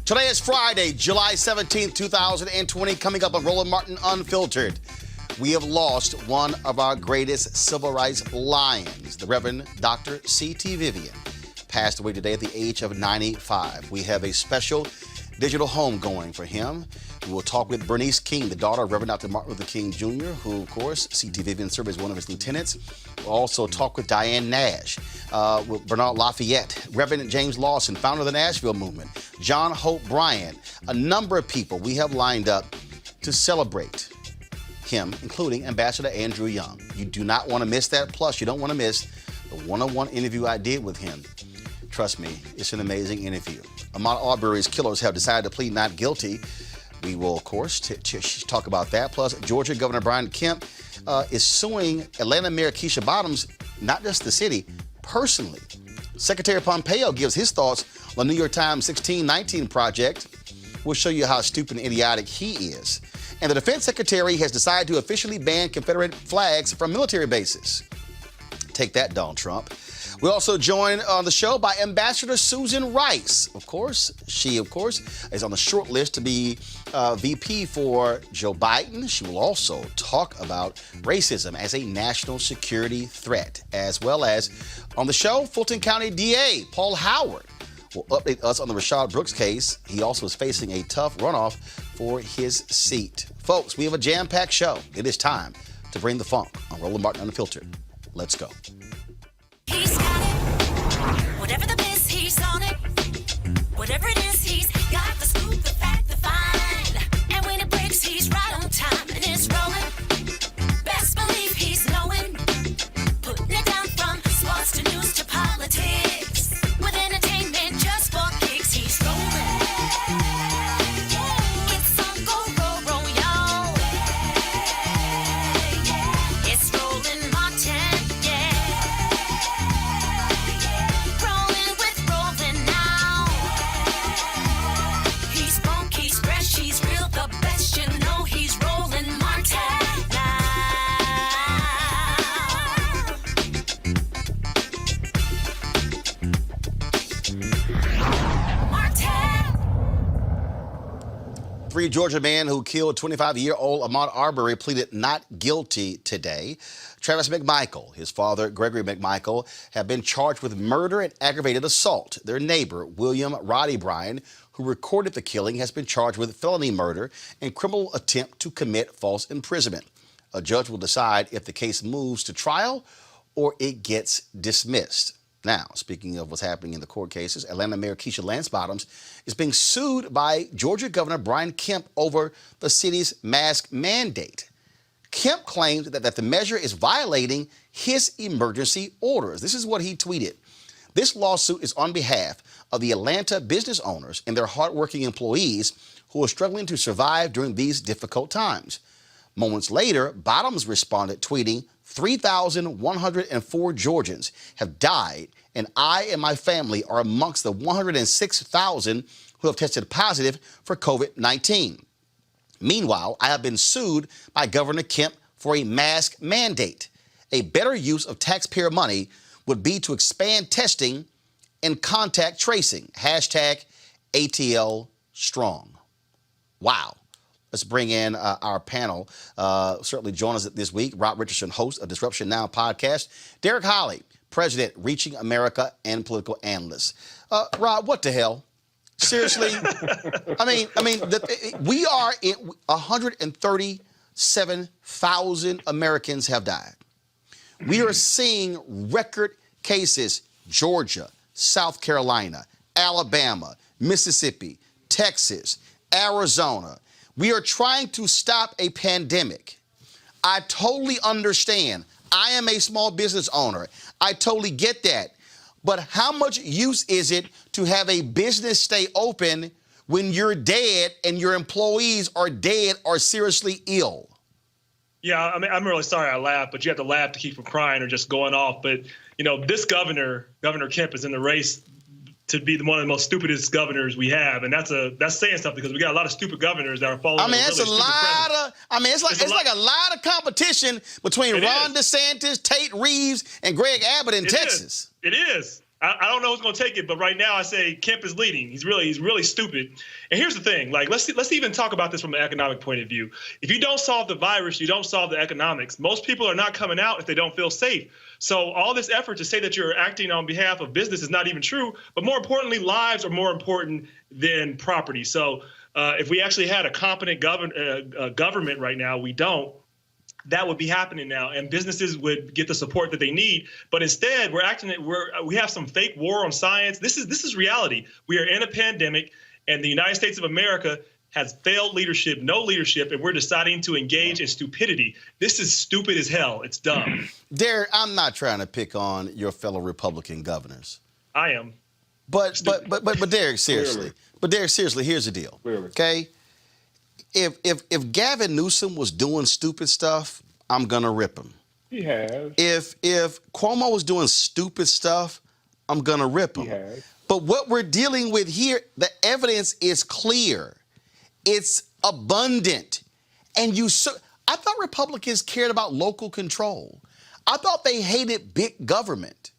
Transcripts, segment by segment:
Today is Friday, July 17th, 2020. Coming up on Roland Martin Unfiltered, we have lost one of our greatest civil rights lions. The Reverend Dr. C.T. Vivian passed away today at the age of 95. We have a special digital home going for him. We will talk with Bernice King, the daughter of Reverend Dr. Martin Luther King Jr., who, of course, C.T. Vivian served as one of his lieutenants. We'll also talk with Diane Nash, with Bernard Lafayette, Reverend James Lawson, founder of the Nashville Movement, John Hope Bryant, a number of people we have lined up to celebrate him, including Ambassador Andrew Young. You do not want to miss that. Plus, you don't want to miss the one-on-one interview I did with him. Trust me, it's an amazing interview. Ahmaud Arbery's killers have decided to plead not guilty. We will, of course, talk about that. Plus, Georgia Governor Brian Kemp is suing Atlanta Mayor Keisha Bottoms, not just the city, personally. Secretary Pompeo gives his thoughts on the New York Times 1619 project. We'll show you how stupid and idiotic he is. And the Defense Secretary has decided to officially ban Confederate flags from military bases. Take that, Donald Trump. We're also joined on the show by Ambassador Susan Rice. Of course, she, is on the short list to be VP for Joe Biden. She will also talk about racism as a national security threat, as well as on the show, Fulton County DA Paul Howard will update us on the Rayshard Brooks case. He also is facing a tough runoff for his seat. Folks, we have a jam-packed show. It is time to bring the funk on Roland Martin Unfiltered. Let's go. He's got it. Whatever the biz, he's on it. Whatever it is, he's got the scoop, the fact, the find. And when it breaks, he's right on time and it's rolling. Best believe he's knowing. Putting it down from sports to news to politics. With entertainment just for kicks, he's rolling. three Georgia man who killed 25-year-old Ahmaud Arbery pleaded not guilty today. Travis McMichael, his father, Gregory McMichael, have been charged with murder and aggravated assault. Their neighbor, William Roddy Bryan, who recorded the killing, has been charged with felony murder and criminal attempt to commit false imprisonment. A judge will decide if the case moves to trial or it gets dismissed. Now, speaking of what's happening in the court cases, Atlanta Mayor Keisha Lance Bottoms is being sued by Georgia Governor Brian Kemp over the city's mask mandate. Kemp claims that the measure is violating his emergency orders. This is what he tweeted. This lawsuit is on behalf of the Atlanta business owners and their hardworking employees who are struggling to survive during these difficult times. Moments later, Bottoms responded, tweeting, 3,104 Georgians have died, and I and my family are amongst the 106,000 who have tested positive for COVID-19. Meanwhile, I have been sued by Governor Kemp for a mask mandate. A better use of taxpayer money would be to expand testing and contact tracing. Hashtag ATL Strong. Wow. Let's bring in our panel. Certainly join us this week. Rob Richardson, host of Disruption Now podcast. Derek Holley, president, Reaching America, and political analyst. Rob, what the hell? Seriously? We are in 137,000 Americans have died. We are seeing record cases. Georgia, South Carolina, Alabama, Mississippi, Texas, Arizona. We are trying to stop a pandemic. I totally understand. I am a small business owner. I totally get that. But how much use is it to have a business stay open when you're dead and your employees are dead or seriously ill? Yeah, I mean, I'm really sorry I laughed, but you have to laugh to keep from crying or just going off. But, you know, this Governor Kemp, is in the race to be one of the most stupidest governors we have, and that's saying something because we got a lot of stupid governors that are following. I mean, it's really a lot of. I mean, it's like a lot of competition between Ron DeSantis, Tate Reeves, and Greg Abbott in Texas. It is. I don't know who's going to take it, but right now I say Kemp is leading. He's really stupid. And here's the thing: like, let's even talk about this from an economic point of view. If you don't solve the virus, you don't solve the economics. Most people are not coming out if they don't feel safe. So all this effort to say that you're acting on behalf of business is not even true. But more importantly, lives are more important than property. So if we actually had a competent government right now, we don't. That would be happening now, and businesses would get the support that they need. But instead, we have some fake war on science. This is reality. We are in a pandemic, and the United States of America has failed leadership, no leadership, and we're deciding to engage in stupidity. This is stupid as hell. It's dumb. Derek, I'm not trying to pick on your fellow Republican governors. I am. But Derek, seriously. But Derek, seriously, here's the deal. Okay? If Gavin Newsom was doing stupid stuff, I'm gonna rip him. He has. If Cuomo was doing stupid stuff, I'm gonna rip him. He has. But what we're dealing with here, the evidence is clear. It's abundant. And I thought Republicans cared about local control. I thought they hated big government.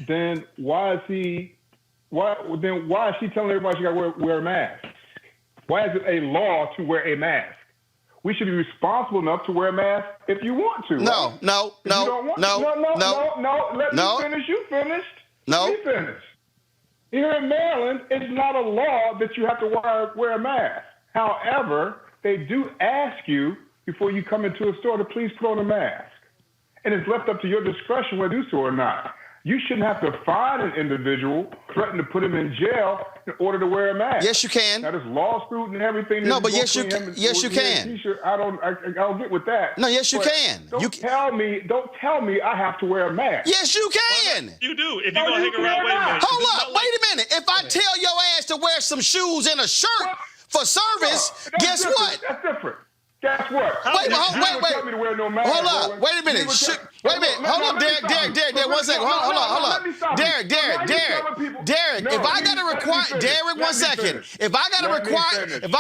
Then why is she telling everybody she got to wear a mask? Why is it a law to wear a mask? We should be responsible enough to wear a mask if you want to. No. Let me finish. You finished. No. Let me finish. Here in Maryland, it's not a law that you have to wear a mask. However, they do ask you before you come into a store to please put on a mask. And it's left up to your discretion whether to do so or not. You shouldn't have to find an individual, threaten to put him in jail in order to wear a mask. Yes, you can. Now, this lawsuit and everything. No, but yes, you can. Yes, you can. I don't get with that. No, yes, you can. Don't tell me I have to wear a mask. Yes, you can. You do. If you're going to hang around, wait a minute. Hold up. Wait a minute. If I tell your ass to wear some shoes and a shirt for service, guess what? That's different. Guess what? Wait. Tell me to wear no mask, hold up. Wait a minute. Wait a minute. Hold up, Derek. 1 second. Hold up. Derek. If I gotta require Derek, 1 second. If I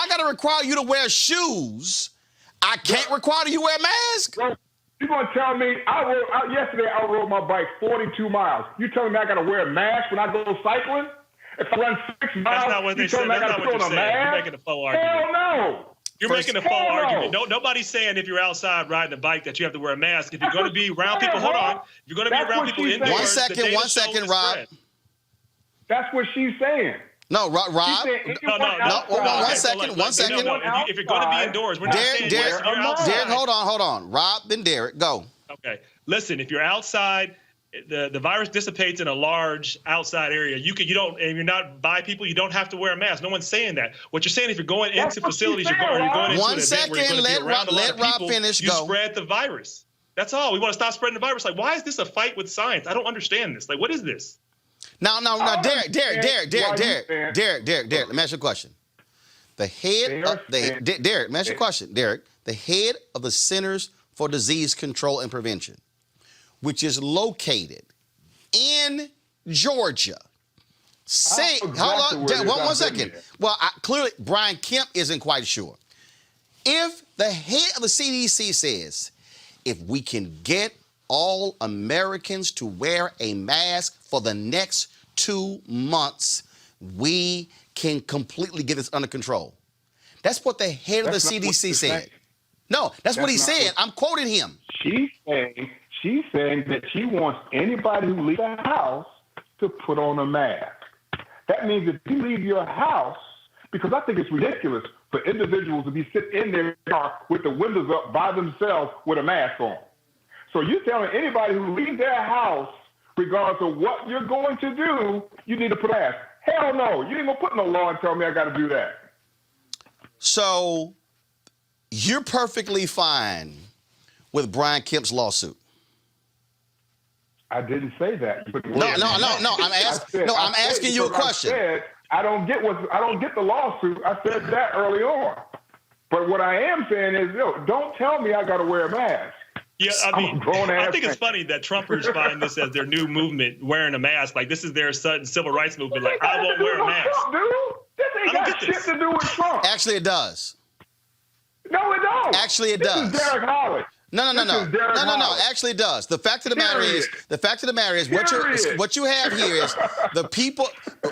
gotta require you to wear shoes, I can't require you to wear a mask. You're gonna tell me yesterday I rode my bike 42 miles. You telling me I gotta wear a mask when I go cycling? If I run 6 miles, That's not what they said. That's not what you're saying. You're making a faux argument. Hell no. You're making a faux argument. No, nobody's saying if you're outside riding a bike that you have to wear a mask. If you're going to be around people, hold on. If you're going to be around people indoors, one second, Rob. That's what she's saying. No, Rob. No, one second. No, if you're going to be indoors, we're not saying Derek, hold on. Rob, then Derek, go. Okay. Listen, if you're outside, the virus dissipates in a large outside area. And you're not by people, you don't have to wear a mask. No one's saying that. What you're saying, if you're going into facilities, you're going into an event where you're going to be around a lot of people, you spread the virus. That's all. We want to stop spreading the virus. Like, why is this a fight with science? I don't understand this. Like, what is this? Now, Derek, let me ask you a question. Derek, let me ask you a question. Derek, the head of the Centers for Disease Control and Prevention, which is located in Georgia, say, one second. Well, clearly, Brian Kemp isn't quite sure. If the head of the CDC says, if we can get all Americans to wear a mask for the next 2 months, we can completely get this under control. That's what the head of the CDC said. No, that's what he said. I'm quoting him. She's saying that she wants anybody who leaves the house to put on a mask. That means if you leave your house, because I think it's ridiculous for individuals to be sitting in their car with the windows up by themselves with a mask on. So you're telling anybody who leaves their house, regardless of what you're going to do, you need to put a mask. Hell no. You ain't going to put no law and tell me I got to do that. So you're perfectly fine with Brian Kemp's lawsuit. I didn't say that. No. I'm asking you a question. I don't get the lawsuit. I said that early on. But what I am saying is, don't tell me I got to wear a mask. Yeah, I think it's funny that Trumpers find this as their new movement, wearing a mask. Like, this is their sudden civil rights movement. Like, I won't wear a mask. This ain't got shit to do with Trump. Actually, it does. No, it don't. Actually, it does. This is Derek Howard. No. Actually, it does. The fact of the matter is, what you have here is the people.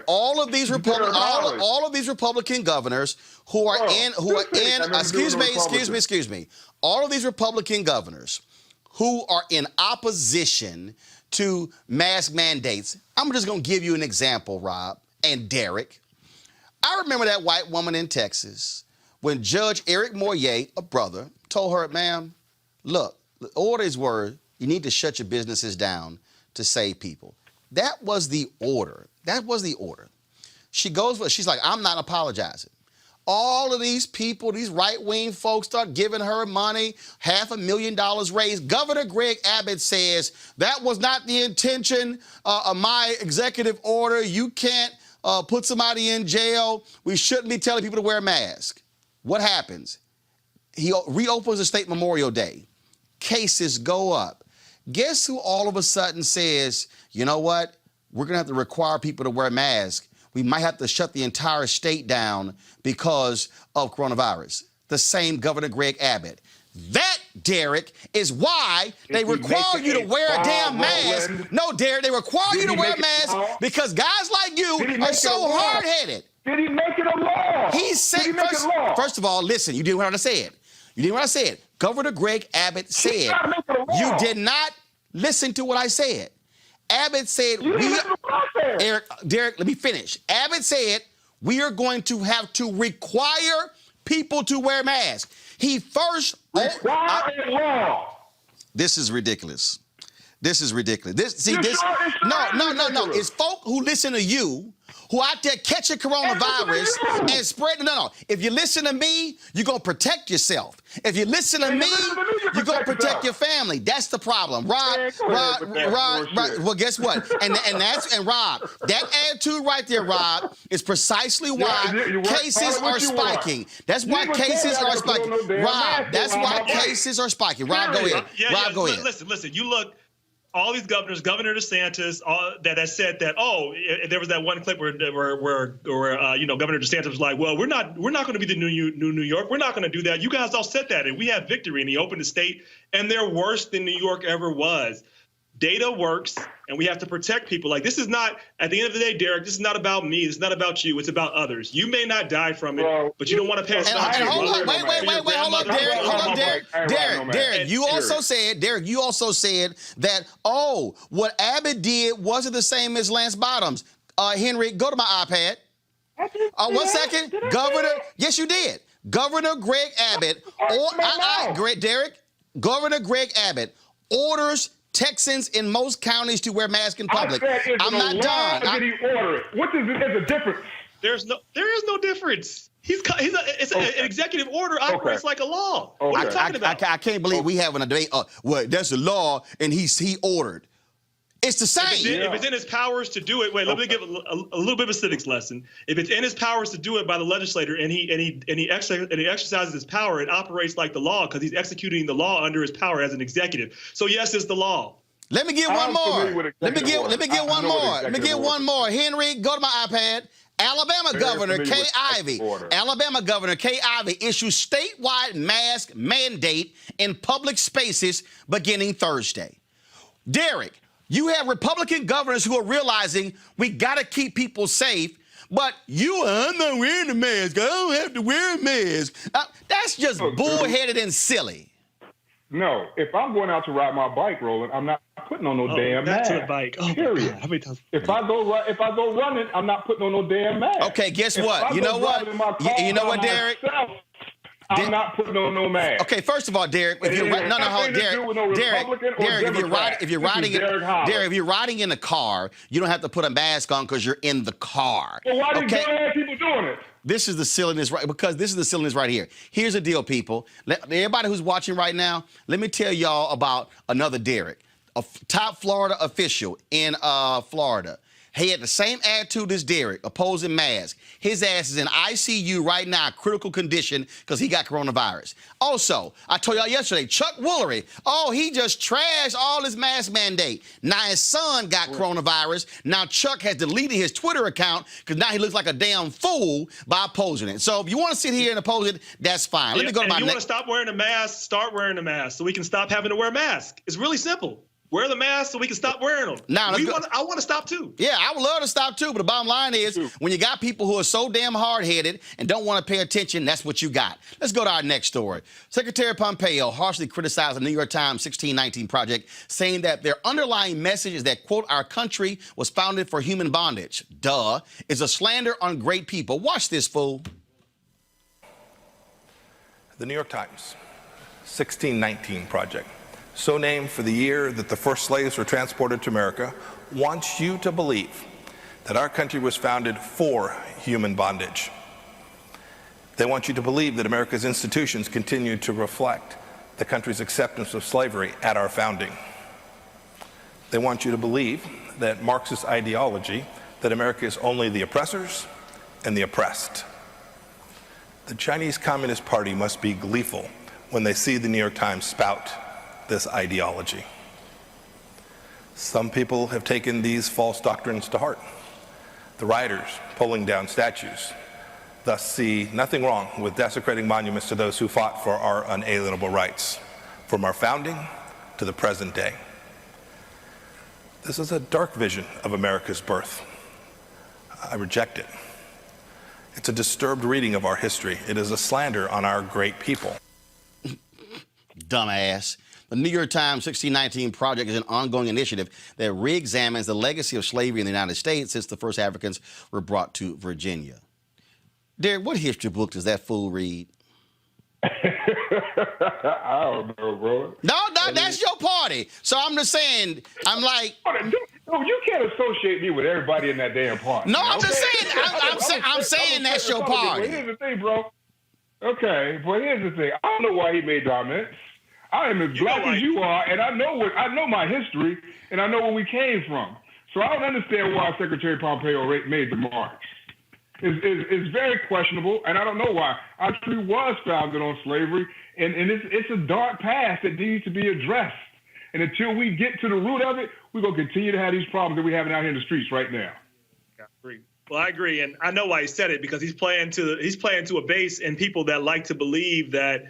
All of these Republican governors who are in. Excuse me. All of these Republican governors who are in opposition to mask mandates. I'm just going to give you an example, Rob and Derek. I remember that white woman in Texas when Judge Eric Moyer, a brother, told her, ma'am, look, the orders were you need to shut your businesses down to save people. That was the order. She's like, I'm not apologizing. All of these people, these right-wing folks start giving her money, $500,000 raised. Governor Greg Abbott says that was not the intention of my executive order. You can't put somebody in jail. We shouldn't be telling people to wear a mask. What happens? He reopens the state Memorial Day. Cases go up. Guess who all of a sudden says, you know what? We're going to have to require people to wear masks. We might have to shut the entire state down because of coronavirus. The same Governor Greg Abbott. That, Derek, is why they require you to wear a damn mask. No, Derek, they require you to wear a mask because guys like you are so hard-headed. Did he make it a law? He said, first of all, listen, you didn't hear what I said. Governor Greg Abbott said, you did not listen to what I said. Abbott said, Derek, let me finish. Abbott said, we are going to have to require people to wear masks. He first... law. This is ridiculous. No. It's folk who listen to you who out there catching coronavirus and spreading. No. If you listen to me, you're going to protect yourself. If you listen to me, you're going to protect your family. That's the problem. Rob, well, guess what? And Rob, that attitude right there, Rob, is precisely why cases are spiking. That's why cases are spiking. Rob, that's why cases are spiking. Rob, go ahead. Rob, go ahead. Listen, you look... All these governors, Governor DeSantis, that said that, there was that one clip where Governor DeSantis was like, well, we're not going to be the new New York. We're not going to do that. You guys all said that, and we have victory. And he opened the state, and they're worse than New York ever was. Data works, and we have to protect people. Like, this is not, at the end of the day, Derek, this is not about me. This is not about you. It's about others. You may not die from it, but you don't want to pass it on to your mother. Wait, hold up, Derek, you also said that, what Abbott did wasn't the same as Lance Bottoms. Henry, go to my iPad. 1 second. Yes, you did. Governor Greg Abbott, Governor Greg Abbott orders Texans in most counties to wear masks in public. I'm not done. Did he order it? What is the difference? There is no difference. It's an executive order operates like a law. What are you talking about? I can't believe we having a debate. Well, that's a law, and he ordered. It's the same. If it's in his powers to do it, let me give a little bit of a civics lesson. If it's in his powers to do it by the legislator, and he exercises his power, it operates like the law because he's executing the law under his power as an executive. So yes, it's the law. Let me get one more. Let me get one more. Henry, go to my iPad. Alabama Governor Kay Ivey issues statewide mask mandate in public spaces beginning Thursday. Derek, you have Republican governors who are realizing we got to keep people safe, but I'm not wearing a mask. I don't have to wear a mask. That's just bullheaded and silly. No, if I'm going out to ride my bike, Roland, I'm not putting on no damn mask. To the bike. Period. How many times? If I go running, I'm not putting on no damn mask. Okay, guess what? You know what, Derek? I'm not putting on no mask. Okay, first of all, Derek, if you're riding in a car, you don't have to put a mask on because you're in the car. Well, why do people doing it? This is the silliness, right? Because this is the silliness right here. Here's the deal, people. Everybody who's watching right now, let me tell y'all about another Derek, a top Florida official in Florida. He had the same attitude as Derek, opposing masks. His ass is in ICU right now, critical condition, because he got coronavirus. Also, I told y'all yesterday, Chuck Woolery, he just trashed all his mask mandate. Now his son got coronavirus. Now Chuck has deleted his Twitter account because now he looks like a damn fool by opposing it. So if you want to sit here and oppose it, that's fine. Let me go to my next. If you want to stop wearing a mask, start wearing a mask so we can stop having to wear a mask. It's really simple. Wear the mask so we can stop wearing them. Now, I want to stop too. Yeah, I would love to stop too, but the bottom line is when you got people who are so damn hard-headed and don't want to pay attention, that's what you got. Let's go to our next story. Secretary Pompeo harshly criticized the New York Times 1619 Project, saying that their underlying message is that, quote, our country was founded for human bondage. Duh. Is a slander on great people. Watch this, fool. The New York Times 1619 Project, so named for the year that the first slaves were transported to America, wants you to believe that our country was founded for human bondage. They want you to believe that America's institutions continue to reflect the country's acceptance of slavery at our founding. They want you to believe that Marxist ideology, that America is only the oppressors and the oppressed. The Chinese Communist Party must be gleeful when they see the New York Times spout this ideology. Some people have taken these false doctrines to heart. The rioters pulling down statues thus see nothing wrong with desecrating monuments to those who fought for our unalienable rights, from our founding to the present day. This is a dark vision of America's birth. I reject it. It's a disturbed reading of our history. It is a slander on our great people. Dumbass. The New York Times 1619 Project is an ongoing initiative that re-examines the legacy of slavery in the United States since the first Africans were brought to Virginia. Derek, what history book does that fool read? I don't know, bro. No, that's your party. So I'm just saying, I'm like... No, you can't associate me with everybody in that damn party. No, I'm just saying, I'm saying that's your party. But here's the thing, bro. Okay, but here's the thing. I don't know why he made comments. I am as black as you are, and I know my history, and I know where we came from. So I don't understand why Secretary Pompeo made the march. It's very questionable, and I don't know why. Our country was founded on slavery, and it's a dark past that needs to be addressed. And until we get to the root of it, we're going to continue to have these problems that we're having out here in the streets right now. I agree. Well, I agree, and I know why he said it, because he's playing to a base and people that like to believe that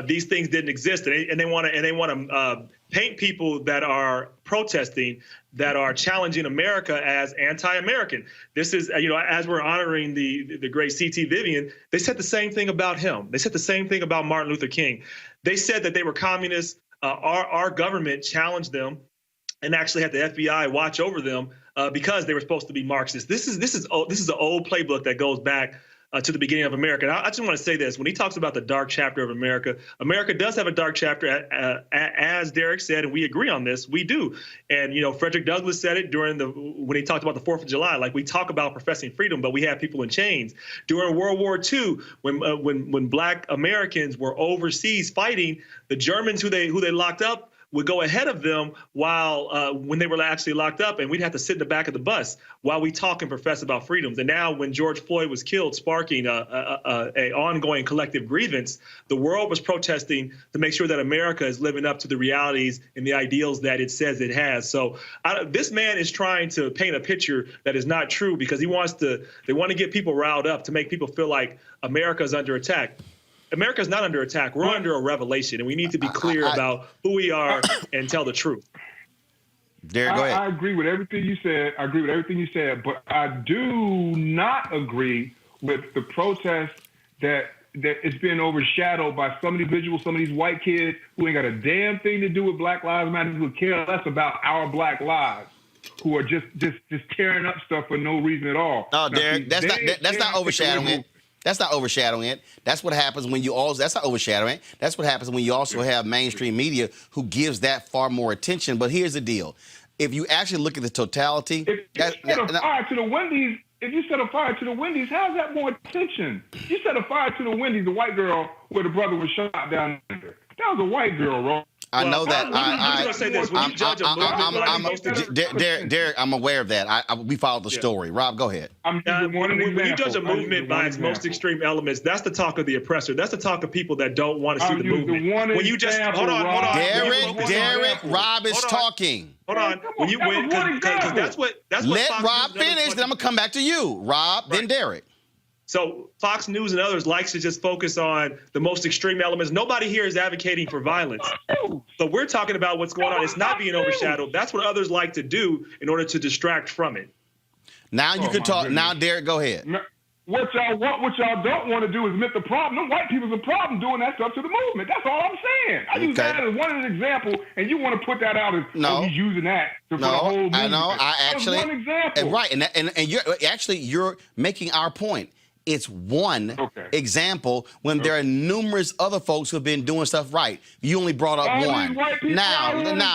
these things didn't exist, and they want to paint people that are protesting, that are challenging America as anti-American. This is, as we're honoring the great C.T. Vivian, they said the same thing about him. They said the same thing about Martin Luther King. They said that they were communists. Our government challenged them and actually had the FBI watch over them because they were supposed to be Marxists. This is an old playbook that goes back to the beginning of America. And I just want to say this. When he talks about the dark chapter of America, America does have a dark chapter, as Derek said, and we agree on this. We do. And, Frederick Douglass said it when he talked about the 4th of July. Like, we talk about professing freedom, but we have people in chains. During World War II, when Black Americans were overseas fighting, the Germans who they locked up would go ahead of them when they were actually locked up, and we'd have to sit in the back of the bus while we talk and profess about freedoms. And now when George Floyd was killed, sparking a ongoing collective grievance, the world was protesting to make sure that America is living up to the realities and the ideals that it says it has. So this man is trying to paint a picture that is not true because they want to get people riled up to make people feel like America is under attack. America's not under attack. We're under a revelation, and we need to be clear about who we are and tell the truth. Derek, go ahead. I agree with everything you said. But I do not agree with the protest that it's been overshadowed by some individuals, some of these white kids who ain't got a damn thing to do with Black Lives Matter, who care less about our Black lives, who are just tearing up stuff for no reason at all. No, Derek, that's not overshadowing it. That's not overshadowing it. That's what happens when you also. That's not overshadowing it. That's what happens when you also have mainstream media who gives that far more attention. But here's the deal: if you actually look at the totality, if you set a fire to the Wendy's, how's that more attention? You set a fire to the Wendy's, the white girl where the brother was shot down there. That was a white girl, bro. I know that. I'm going to say this. When you judge a movement, Derek, I'm aware of that. We followed the story. Rob, go ahead. When you judge a movement by its most extreme elements, that's the talk of the oppressor. That's the talk of people that don't want to see the movement. When you just hold on. Derek, Rob is talking. Hold on. When you win, because that's what. Let Rob finish. Then I'm gonna come back to you, Rob. Then Derek. So Fox News and others likes to just focus on the most extreme elements. Nobody here is advocating for violence. So we're talking about what's going on. It's not being overshadowed. That's what others like to do in order to distract from it. Now you can talk. Now, Derek, go ahead. What y'all don't want to do is admit the problem. Them white people's a problem doing that stuff to the movement. That's all I'm saying. I use that as one example, and you want to put that out as he's using that for the whole movement. I know. I actually. That's one example. Right, and you're making our point. It's one example when there are numerous other folks who have been doing stuff right. You only brought up one. Now,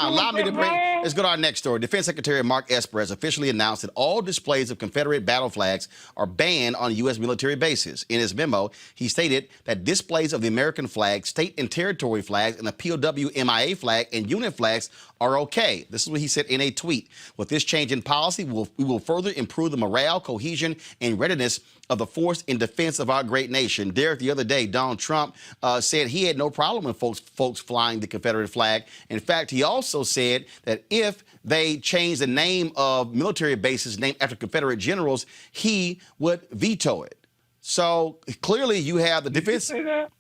allow me to let's go to our next story. Defense Secretary Mark Esper has officially announced that all displays of Confederate battle flags are banned on U.S. military bases. In his memo, he stated that displays of the American flag, state and territory flags, and the POW MIA flag and unit flags are okay. This is what he said in a tweet. With this change in policy, we will further improve the morale, cohesion, and readiness of the force in defense of our great nation. Derek, the other day, Donald Trump said he had no problem with folks flying the Confederate flag. In fact, he also said that if they change the name of military bases named after Confederate generals, he would veto it. So clearly you have the defense. Did you say that?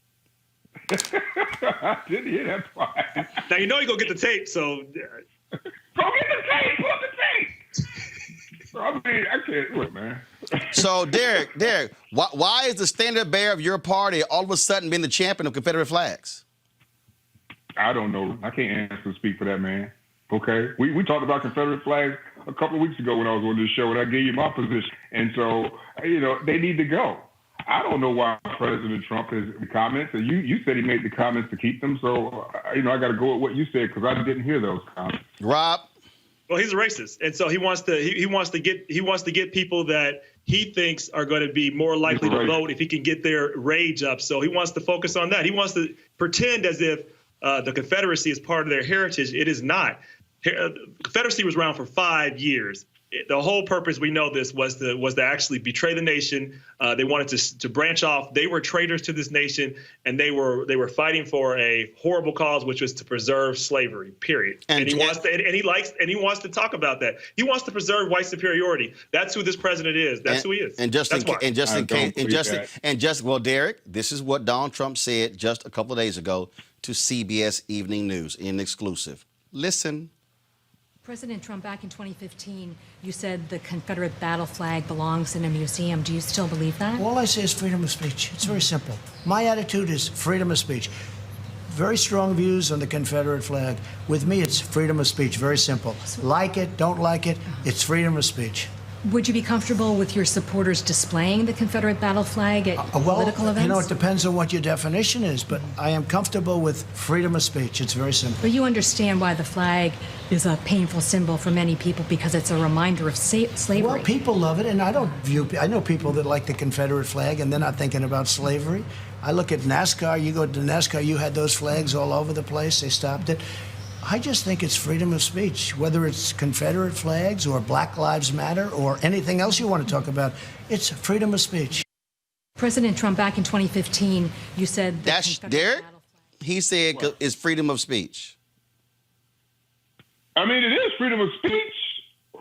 I didn't hear that part. Now you know you're going to get the tape, so. Go get the tape. Pull up the tape. I mean, I can't do it, man. So, Derek, why is the standard bearer of your party all of a sudden been the champion of Confederate flags? I don't know. I can't answer and speak for that, man. Okay? We talked about Confederate flags a couple of weeks ago when I was on this show, and I gave you my position. And so, they need to go. I don't know why President Trump has comments. And you said he made the comments to keep them. So, I got to go with what you said because I didn't hear those comments. Rob? Well, he's a racist, and so he wants to get people that he thinks are going to be more likely to vote if he can get their rage up. So he wants to focus on that. He wants to pretend as if the Confederacy is part of their heritage. It is not. Confederacy was around for 5 years. the whole purpose, we know this, was to actually betray the nation. They wanted to branch off. They were traitors to this nation, and they were fighting for a horrible cause, which was to preserve slavery. Period. And he wants to talk about that. He wants to preserve white superiority. That's who this president is. That's who he is. Well, Derek, this is what Donald Trump said just a couple of days ago to CBS Evening News in exclusive. Listen. President Trump, back in 2015, you said the Confederate battle flag belongs in a museum. Do you still believe that? All I say is freedom of speech. It's very simple. My attitude is freedom of speech. Very strong views on the Confederate flag. With me, it's freedom of speech. Very simple. Like it, don't like it, it's freedom of speech. Would you be comfortable with your supporters displaying the Confederate battle flag at political events? You know, it depends on what your definition is, but I am comfortable with freedom of speech. It's very simple. But you understand why the flag is a painful symbol for many people, because it's a reminder of slavery. Well, people love it, and I know people that like the Confederate flag, and they're not thinking about slavery. I look at NASCAR. You go to NASCAR, you had those flags all over the place. They stopped it. I just think it's freedom of speech, whether it's Confederate flags or Black Lives Matter or anything else you want to talk about. It's freedom of speech. President Trump, back in 2015, you said that's Derek. He said it's freedom of speech. I mean, it is freedom of speech,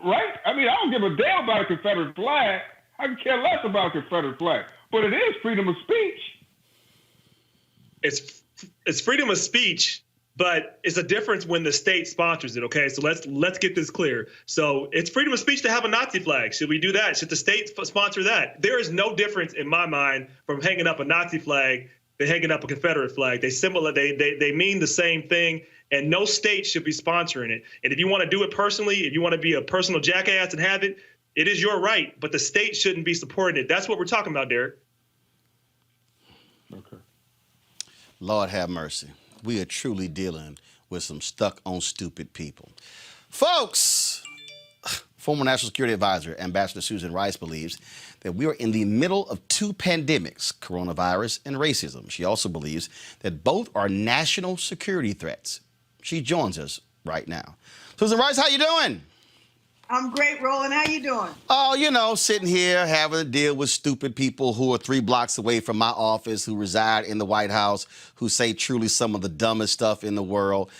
right? I mean, I don't give a damn about a Confederate flag. I can care less about a Confederate flag, but it is freedom of speech. It's freedom of speech. But it's a difference when the state sponsors it, okay? So let's get this clear. So it's freedom of speech to have a Nazi flag. Should we do that? Should the state sponsor that? There is no difference in my mind from hanging up a Nazi flag than hanging up a Confederate flag. They mean the same thing, and no state should be sponsoring it. And if you want to do it personally, if you want to be a personal jackass and have it, it is your right. But the state shouldn't be supporting it. That's what we're talking about, Derek. Okay. Lord have mercy. We are truly dealing with some stuck on stupid people. Folks, former National Security Advisor Ambassador Susan Rice believes that we are in the middle of two pandemics, coronavirus and racism. She also believes that both are national security threats. She joins us right now. Susan Rice, how you doing? I'm great, Roland. How you doing? Oh, you know, sitting here having to deal with stupid people who are 3 blocks away from my office, who reside in the White House, who say truly some of the dumbest stuff in the world.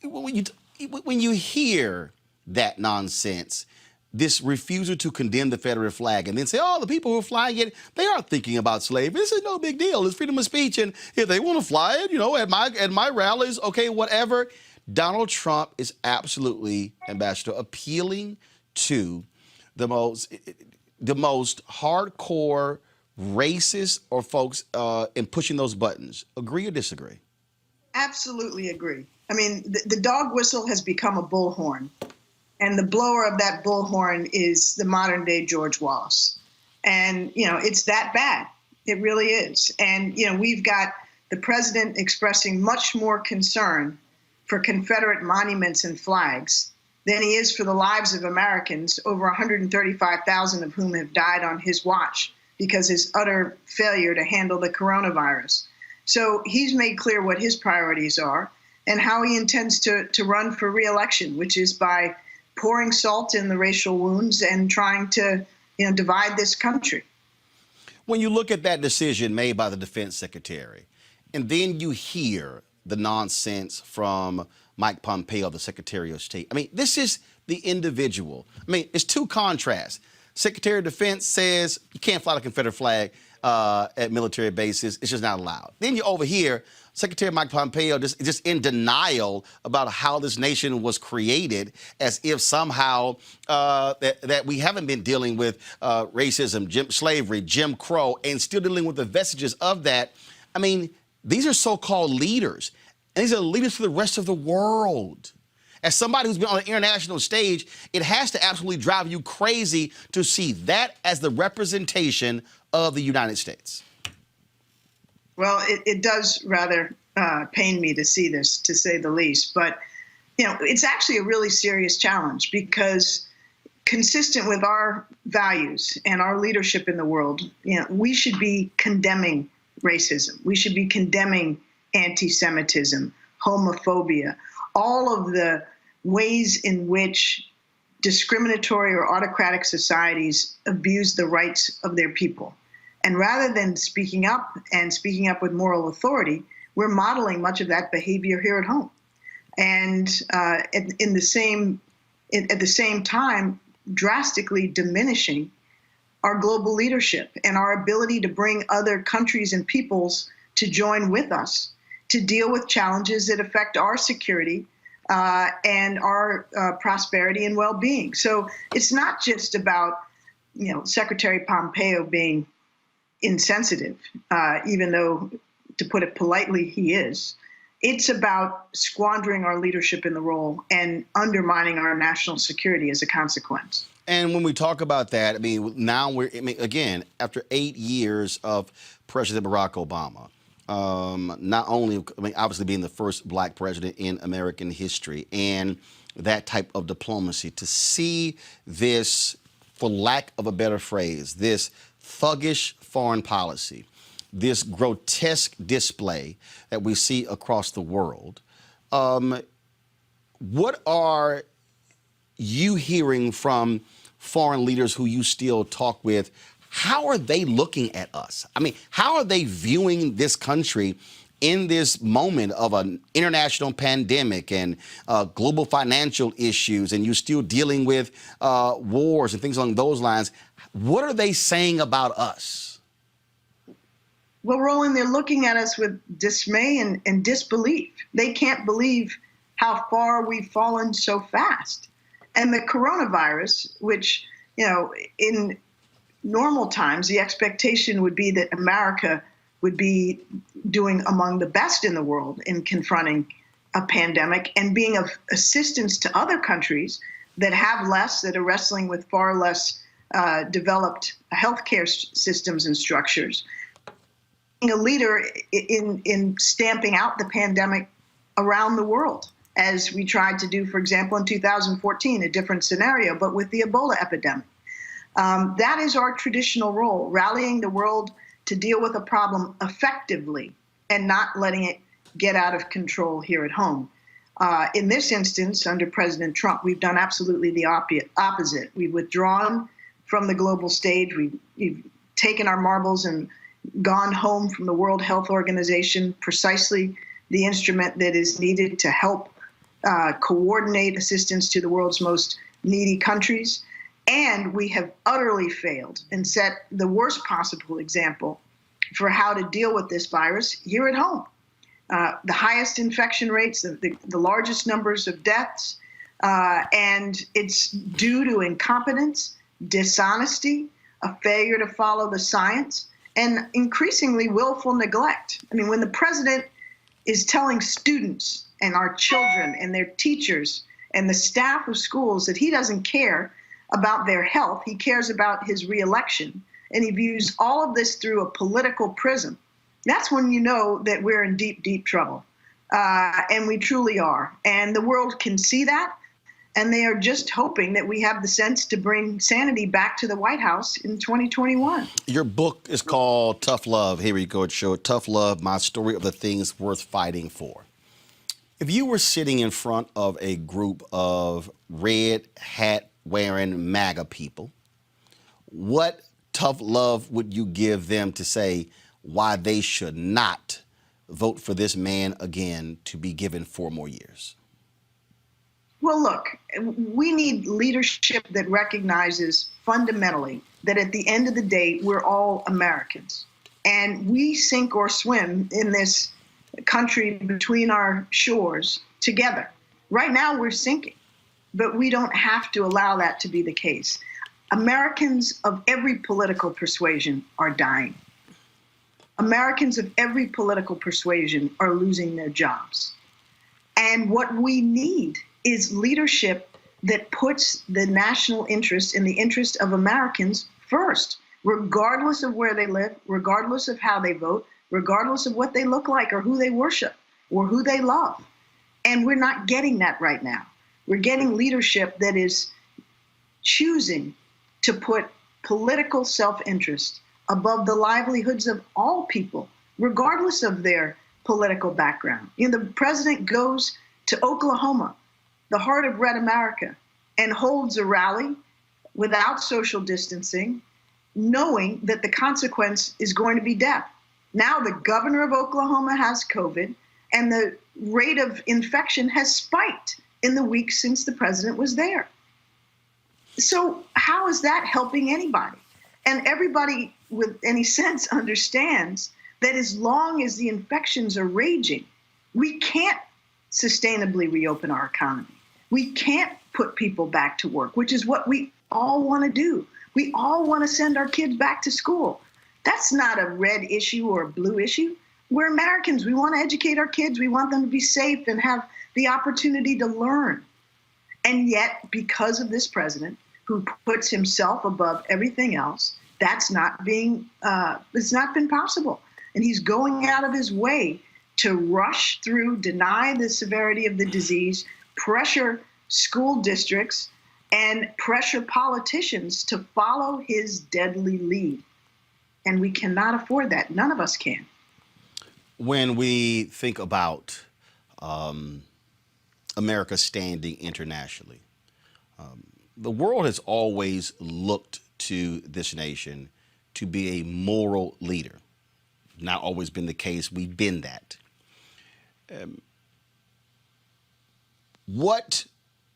When you hear that nonsense, this refusal to condemn the Confederate flag and then say, oh, the people who are flying it, they aren't thinking about slavery. This is no big deal. It's freedom of speech. And if they want to fly it, you know, at my rallies, okay, whatever. Donald Trump is absolutely, Ambassador, appealing to the most hardcore racist or folks in pushing those buttons. Agree or disagree? Absolutely agree. I mean, the dog whistle has become a bullhorn, and the blower of that bullhorn is the modern day George Wallace. And, you know, it's that bad. It really is. And, you know, we've got the president expressing much more concern for Confederate monuments and flags than he is for the lives of Americans, over 135,000 of whom have died on his watch because his utter failure to handle the coronavirus. So he's made clear what his priorities are and how he intends to run for re-election, which is by pouring salt in the racial wounds and trying to, you know, divide this country. When you look at that decision made by the defense secretary, and then you hear the nonsense from Mike Pompeo, the Secretary of State. I mean, this is the individual. I mean, it's two contrasts. Secretary of Defense says you can't fly the Confederate flag at military bases. It's just not allowed. Then you overhear Secretary Mike Pompeo just in denial about how this nation was created, as if somehow that we haven't been dealing with racism, slavery, Jim Crow, and still dealing with the vestiges of that. I mean, these are so-called leaders. And these are leaders for the rest of the world. As somebody who's been on an international stage, it has to absolutely drive you crazy to see that as the representation of the United States. Well, it does rather pain me to see this, to say the least. But, you know, it's actually a really serious challenge because consistent with our values and our leadership in the world, you know, we should be condemning racism. We should be condemning anti-Semitism, homophobia, all of the ways in which discriminatory or autocratic societies abuse the rights of their people. And rather than speaking up and speaking up with moral authority, we're modeling much of that behavior here at home. And at the same time, drastically diminishing our global leadership and our ability to bring other countries and peoples to join with us to deal with challenges that affect our security and our prosperity and well-being. So it's not just about, Secretary Pompeo being insensitive, even though, to put it politely, he is. It's about squandering our leadership in the role and undermining our national security as a consequence. And when we talk about that, again, after 8 years of President Barack Obama, not only, obviously being the first black president in American history, and that type of diplomacy, to see this, for lack of a better phrase, this thuggish foreign policy, this grotesque display that we see across the world, what are you hearing from foreign leaders who you still talk with? How are they looking at us? How are they viewing this country in this moment of an international pandemic and global financial issues, and you're still dealing with wars and things along those lines? What are they saying about us? Well, Roland, they're looking at us with dismay and disbelief. They can't believe how far we've fallen so fast. And the coronavirus, which, in normal times, the expectation would be that America would be doing among the best in the world in confronting a pandemic and being of assistance to other countries that have less, that are wrestling with far less developed healthcare systems and structures. Being a leader in stamping out the pandemic around the world, as we tried to do, for example, in 2014, a different scenario, but with the Ebola epidemic. That is our traditional role, rallying the world to deal with a problem effectively and not letting it get out of control here at home. In this instance, under President Trump, we've done absolutely the opposite. We've withdrawn from the global stage. We've taken our marbles and gone home from the World Health Organization, precisely the instrument that is needed to help coordinate assistance to the world's most needy countries. And we have utterly failed and set the worst possible example for how to deal with this virus here at home. The highest infection rates, the largest numbers of deaths, and it's due to incompetence, dishonesty, a failure to follow the science, and increasingly willful neglect. When the president is telling students and our children and their teachers and the staff of schools that he doesn't care about their health, he cares about his reelection, and he views all of this through a political prism, that's when you know that we're in deep, deep trouble. And we truly are. And the world can see that. And they are just hoping that we have the sense to bring sanity back to the White House in 2021. Your book is called Tough Love. Here we go, show it. Tough Love, My Story of the Things Worth Fighting For. If you were sitting in front of a group of red hat wearing MAGA people, what tough love would you give them to say why they should not vote for this man again to be given 4 more years? Well, look, we need leadership that recognizes fundamentally that at the end of the day, we're all Americans. And we sink or swim in this country between our shores together. Right now, we're sinking, but we don't have to allow that to be the case. Americans of every political persuasion are dying. Americans of every political persuasion are losing their jobs. And what we need is leadership that puts the national interest and the interest of Americans first, regardless of where they live, regardless of how they vote, regardless of what they look like or who they worship or who they love. And we're not getting that right now. We're getting leadership that is choosing to put political self-interest above the livelihoods of all people, regardless of their political background. The president goes to Oklahoma, the heart of red America, and holds a rally without social distancing, knowing that the consequence is going to be death. Now the governor of Oklahoma has COVID, and the rate of infection has spiked in the weeks since the president was there. So how is that helping anybody? And everybody with any sense understands that as long as the infections are raging, we can't sustainably reopen our economy. We can't put people back to work, which is what we all want to do. We all want to send our kids back to school. That's not a red issue or a blue issue. We're Americans. We want to educate our kids. We want them to be safe and have the opportunity to learn. And yet, because of this president who puts himself above everything else, it's not been possible. And he's going out of his way to rush through, deny the severity of the disease, pressure school districts, and pressure politicians to follow his deadly lead. And we cannot afford that. None of us can. When we think about America's standing internationally, the world has always looked to this nation to be a moral leader. Not always been the case. We've been that.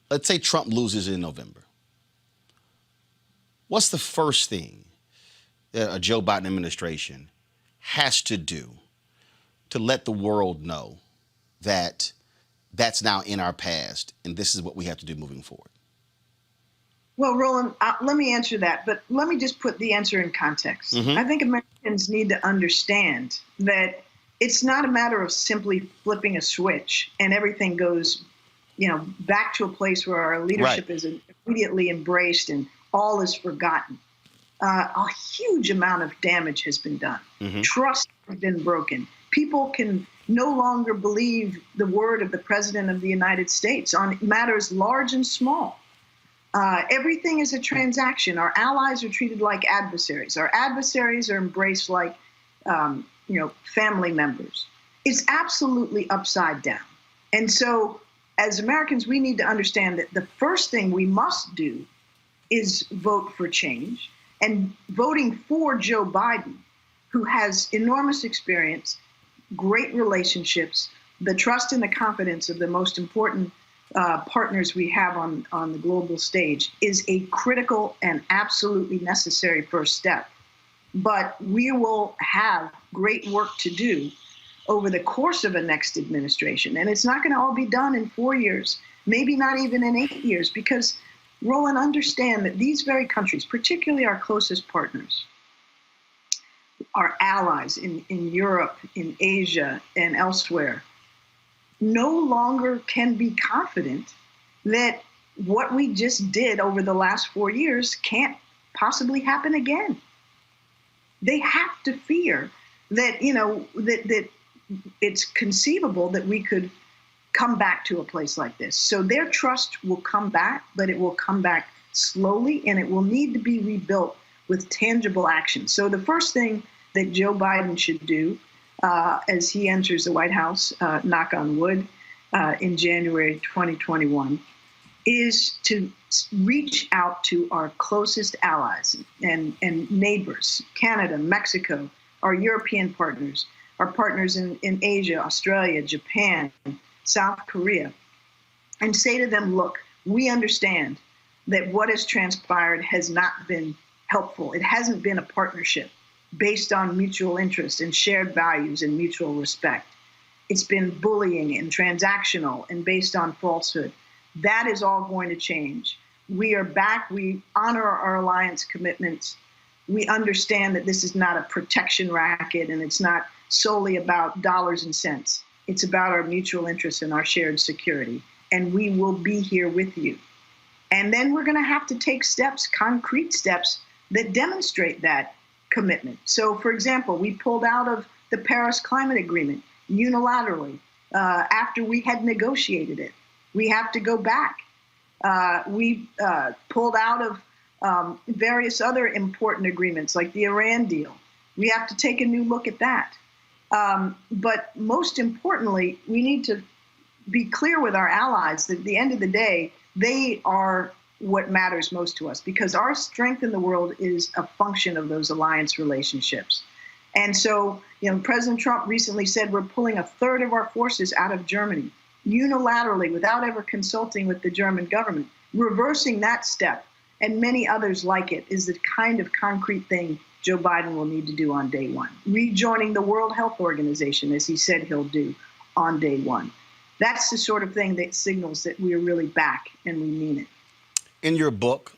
Let's say Trump loses in November. What's the first thing that a Joe Biden administration has to do to let the world know that that's now in our past and this is what we have to do moving forward? Well, Roland, let me answer that, but let me just put the answer in context. I think Americans need to understand that it's not a matter of simply flipping a switch and everything goes, back to a place where our leadership is immediately embraced and all is forgotten. A huge amount of damage has been done. Trust has been broken. People can no longer believe the word of the President of the United States on matters large and small. Everything is a transaction. Our allies are treated like adversaries. Our adversaries are embraced like, family members. It's absolutely upside down. And so as Americans, we need to understand that the first thing we must do is vote for change. And voting for Joe Biden, who has enormous experience, great relationships, the trust and the confidence of the most important partners we have on the global stage, is a critical and absolutely necessary first step. But we will have great work to do over the course of a next administration. And it's not going to all be done in 4 years, maybe not even in 8 years, because Roland, understand that these very countries, particularly our closest partners, our allies in Europe, in Asia, and elsewhere, no longer can be confident that what we just did over the last 4 years can't possibly happen again. They have to fear that, that it's conceivable that we could come back to a place like this. So their trust will come back, but it will come back slowly, and it will need to be rebuilt with tangible action. So the first thing that Joe Biden should do as he enters the White House, knock on wood, in January 2021, is to reach out to our closest allies and neighbors, Canada, Mexico, our European partners, our partners in Asia, Australia, Japan, South Korea, and say to them, look, we understand that what has transpired has not been helpful. It hasn't been a partnership based on mutual interest and shared values and mutual respect. It's been bullying and transactional and based on falsehood. That is all going to change. We are back. We honor our alliance commitments. We understand that this is not a protection racket and it's not solely about dollars and cents. It's about our mutual interests and our shared security. And we will be here with you. And then we're going to have to take steps, concrete steps, that demonstrate that commitment. So, for example, we pulled out of the Paris Climate Agreement unilaterally after we had negotiated it. We have to go back. We pulled out of various other important agreements like the Iran deal. We have to take a new look at that. But most importantly, we need to be clear with our allies that at the end of the day, they are what matters most to us, because our strength in the world is a function of those alliance relationships. And so, President Trump recently said we're pulling a third of our forces out of Germany unilaterally without ever consulting with the German government. Reversing that step and many others like it is the kind of concrete thing Joe Biden will need to do on day one. Rejoining the World Health Organization, as he said he'll do on day one. That's the sort of thing that signals that we are really back and we mean it. In your book,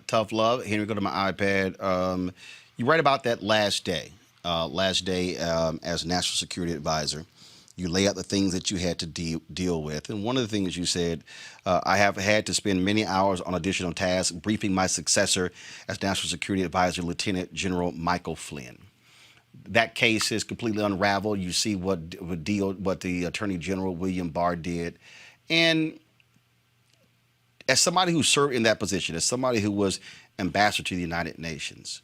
Tough Love, here we go to my iPad, you write about that last day as National Security Advisor. You lay out the things that you had to deal with. And one of the things you said, I have had to spend many hours on additional tasks briefing my successor as National Security Advisor, Lieutenant General Michael Flynn. That case is completely unraveled. You see what the Attorney General, William Barr, did. And as somebody who served in that position, as somebody who was ambassador to the United Nations,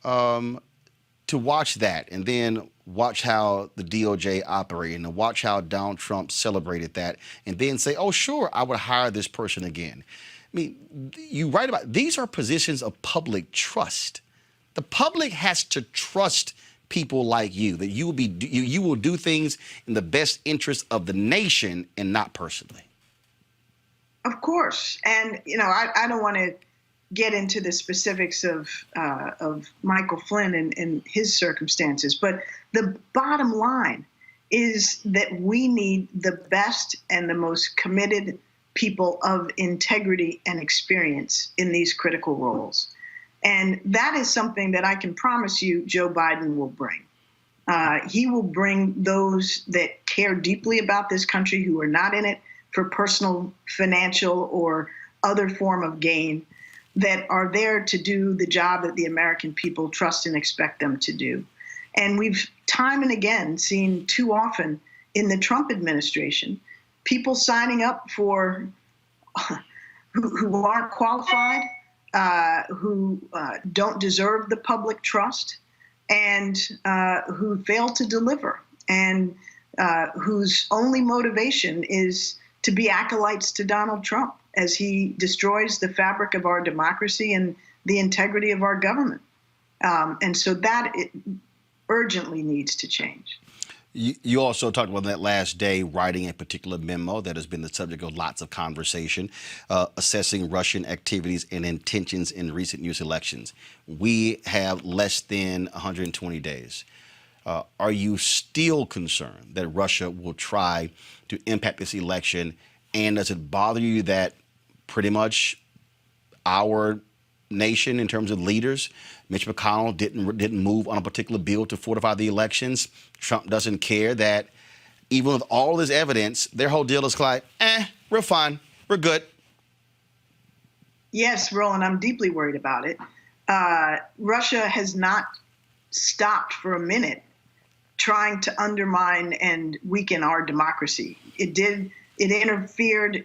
to watch that and then watch how the DOJ operated and watch how Donald Trump celebrated that and then say, oh, sure, I would hire this person again. I mean, you write about these are positions of public trust. The public has to trust people like you, that you will do things in the best interest of the nation and not personally. Of course. And, I don't want to get into the specifics of Michael Flynn and his circumstances, but the bottom line is that we need the best and the most committed people of integrity and experience in these critical roles. And that is something that I can promise you Joe Biden will bring. He will bring those that care deeply about this country, who are not in it for personal, financial, or other form of gain, that are there to do the job that the American people trust and expect them to do. And we've time and again seen too often in the Trump administration people signing up for who aren't qualified, who don't deserve the public trust, and who fail to deliver, and whose only motivation is to be acolytes to Donald Trump as he destroys the fabric of our democracy and the integrity of our government. And so that urgently needs to change. You also talked about that last day writing a particular memo that has been the subject of lots of conversation, assessing Russian activities and intentions in recent U.S. elections. We have less than 120 days. Are you still concerned that Russia will try to impact this election? And does it bother you that pretty much our nation, in terms of leaders, Mitch McConnell didn't move on a particular bill to fortify the elections? Trump doesn't care that even with all this evidence, their whole deal is like, we're fine, we're good. Yes, Roland, I'm deeply worried about it. Russia has not stopped for a minute trying to undermine and weaken our democracy. It interfered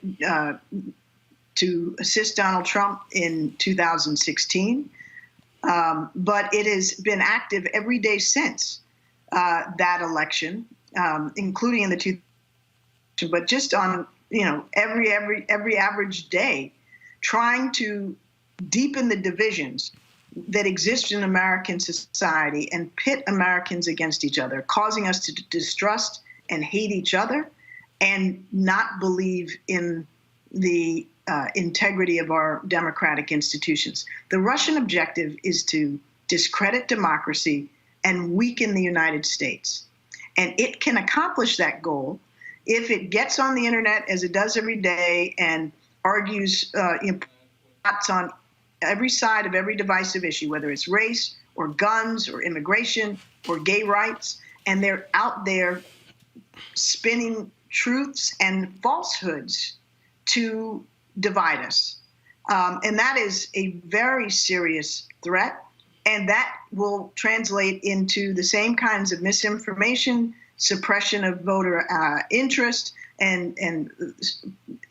to assist Donald Trump in 2016, but it has been active every day since that election, including in the 2000. But just on every average day, trying to deepen the divisions that exist in American society and pit Americans against each other, causing us to distrust and hate each other and not believe in the integrity of our democratic institutions. The Russian objective is to discredit democracy and weaken the United States. And it can accomplish that goal if it gets on the internet, as it does every day, and argues on every side of every divisive issue, whether it's race or guns or immigration or gay rights, and they're out there spinning truths and falsehoods to divide us. And that is a very serious threat, and that will translate into the same kinds of misinformation, suppression of voter interest, and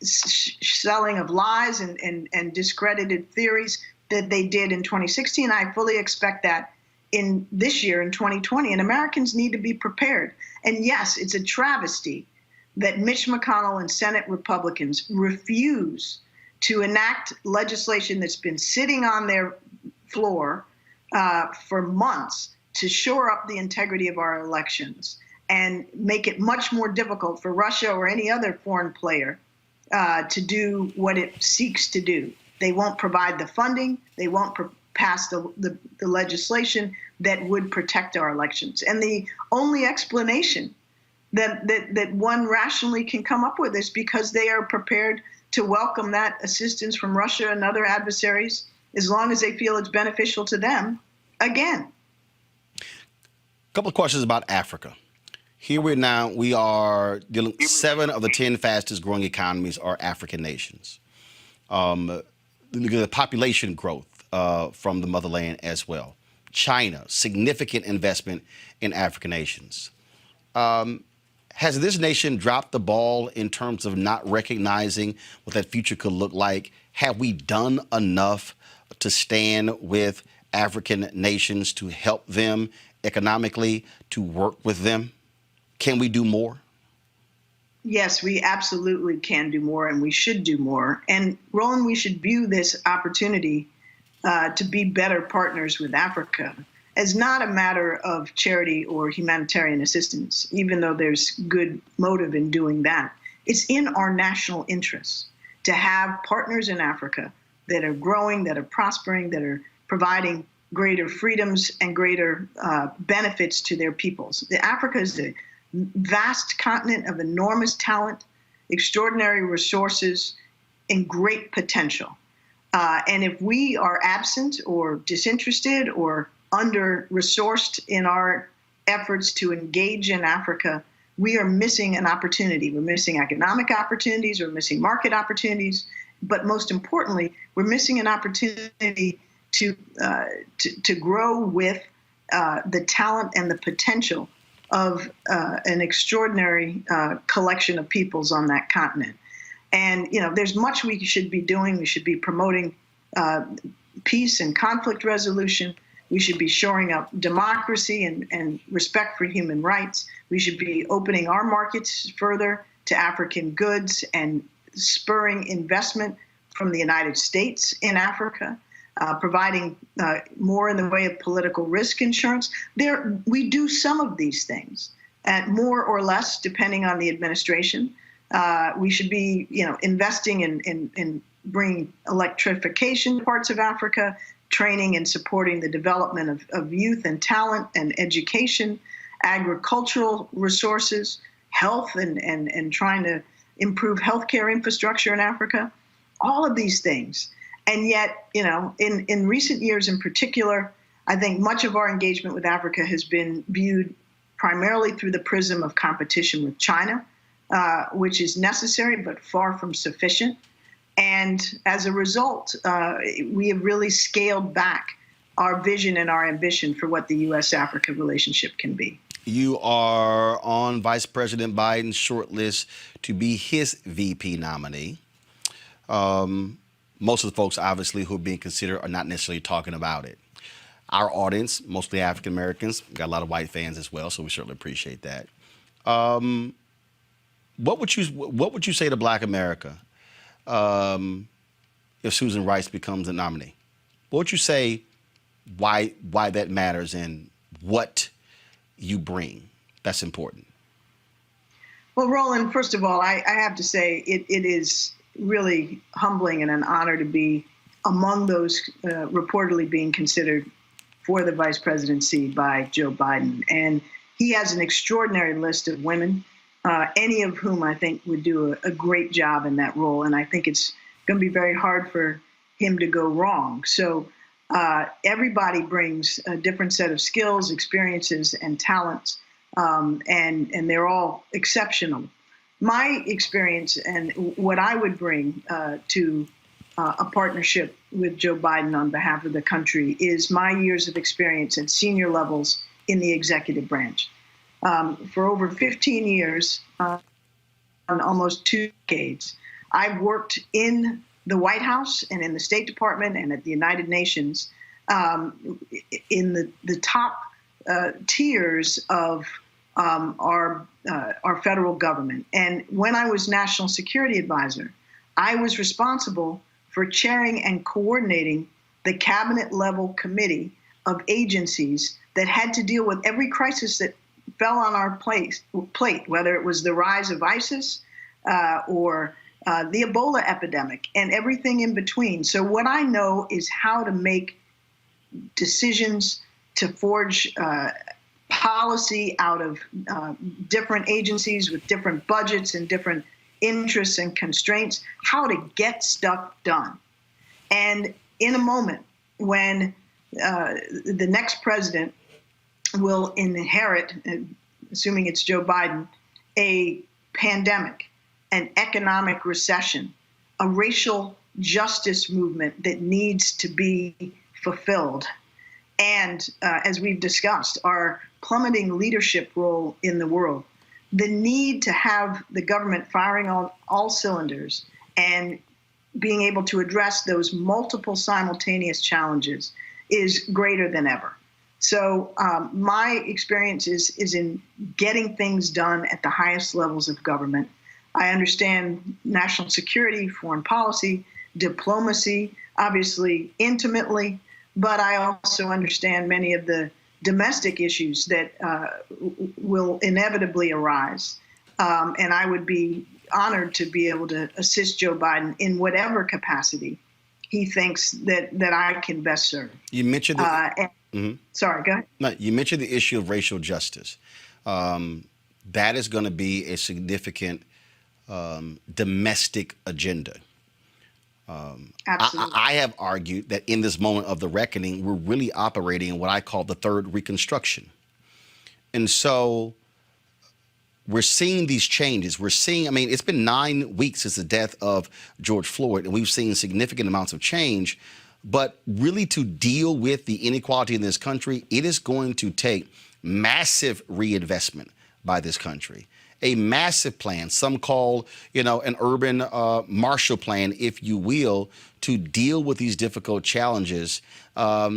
selling of lies and discredited theories that they did in 2016. I fully expect that in this year, in 2020, and Americans need to be prepared. And yes, it's a travesty that Mitch McConnell and Senate Republicans refuse to enact legislation that's been sitting on their floor for months to shore up the integrity of our elections and make it much more difficult for Russia or any other foreign player to do what it seeks to do. They won't provide the funding. They won't pass the legislation that would protect our elections. And the only explanation that one rationally can come up with is because they are prepared to welcome that assistance from Russia and other adversaries as long as they feel it's beneficial to them. Again. A couple of questions about Africa. Here we are dealing, 7 of the 10 fastest growing economies are African nations. The population growth from the motherland as well. China, significant investment in African nations. Has this nation dropped the ball in terms of not recognizing what that future could look like? Have we done enough to stand with African nations to help them economically, to work with them? Can we do more? Yes, we absolutely can do more, and we should do more. And Roland, we should view this opportunity to be better partners with Africa as not a matter of charity or humanitarian assistance, even though there's good motive in doing that. It's in our national interests to have partners in Africa that are growing, that are prospering, that are providing greater freedoms and greater benefits to their peoples. Africa is a vast continent of enormous talent, extraordinary resources, and great potential. And if we are absent or disinterested or under-resourced in our efforts to engage in Africa, we are missing an opportunity. We're missing economic opportunities, we're missing market opportunities, but most importantly, we're missing an opportunity to grow with the talent and the potential of an extraordinary collection of peoples on that continent. And, there's much we should be doing. We should be promoting peace and conflict resolution. We should be shoring up democracy and respect for human rights. We should be opening our markets further to African goods and spurring investment from the United States in Africa, providing more in the way of political risk insurance. We do some of these things, more or less, depending on the administration. We should be, investing in bringing electrification to parts of Africa, training and supporting the development of youth and talent and education, agricultural resources, health, and trying to improve healthcare infrastructure in Africa. All of these things. And yet, in recent years in particular, I think much of our engagement with Africa has been viewed primarily through the prism of competition with China, which is necessary but far from sufficient. And as a result, we have really scaled back our vision and our ambition for what the U.S.-Africa relationship can be. You are on Vice President Biden's shortlist to be his VP nominee. Most of the folks, obviously, who are being considered are not necessarily talking about it. Our audience, mostly African Americans, got a lot of white fans as well, so we certainly appreciate that. What would you say to Black America if Susan Rice becomes the nominee? What would you say why that matters and what you bring that's important? Well, Roland, first of all, I have to say it is really humbling and an honor to be among those reportedly being considered for the vice presidency by Joe Biden. And he has an extraordinary list of women, any of whom I think would do a great job in that role. And I think it's going to be very hard for him to go wrong. So everybody brings a different set of skills, experiences, and talents, and they're all exceptional. My experience and what I would bring to a partnership with Joe Biden on behalf of the country is my years of experience at senior levels in the executive branch. For over 15 years, on almost 2 decades, I've worked in the White House and in the State Department and at the United Nations in the top tiers of our federal government. And when I was National Security Advisor, I was responsible for chairing and coordinating the cabinet level committee of agencies that had to deal with every crisis that fell on our plate, whether it was the rise of ISIS or the Ebola epidemic and everything in between. So what I know is how to make decisions, to forge policy out of different agencies with different budgets and different interests and constraints, how to get stuff done. And in a moment when the next president will inherit, assuming it's Joe Biden, a pandemic, an economic recession, a racial justice movement that needs to be fulfilled, and as we've discussed, our plummeting leadership role in the world, the need to have the government firing on all cylinders and being able to address those multiple simultaneous challenges is greater than ever. So my experience is in getting things done at the highest levels of government. I understand national security, foreign policy, diplomacy, obviously intimately, but I also understand many of the domestic issues that will inevitably arise. And I would be honored to be able to assist Joe Biden in whatever capacity he thinks that I can best serve. You mentioned Sorry, go ahead. No, you mentioned the issue of racial justice. That is going to be a significant domestic agenda. Absolutely. I have argued that in this moment of the reckoning, we're really operating in what I call the third Reconstruction. And so we're seeing these changes. We're seeing, I mean, it's been 9 weeks since the death of George Floyd, and we've seen significant amounts of change. But really to deal with the inequality in this country, it is going to take massive reinvestment by this country. A massive plan, some call, an urban Marshall Plan, if you will, to deal with these difficult challenges. Have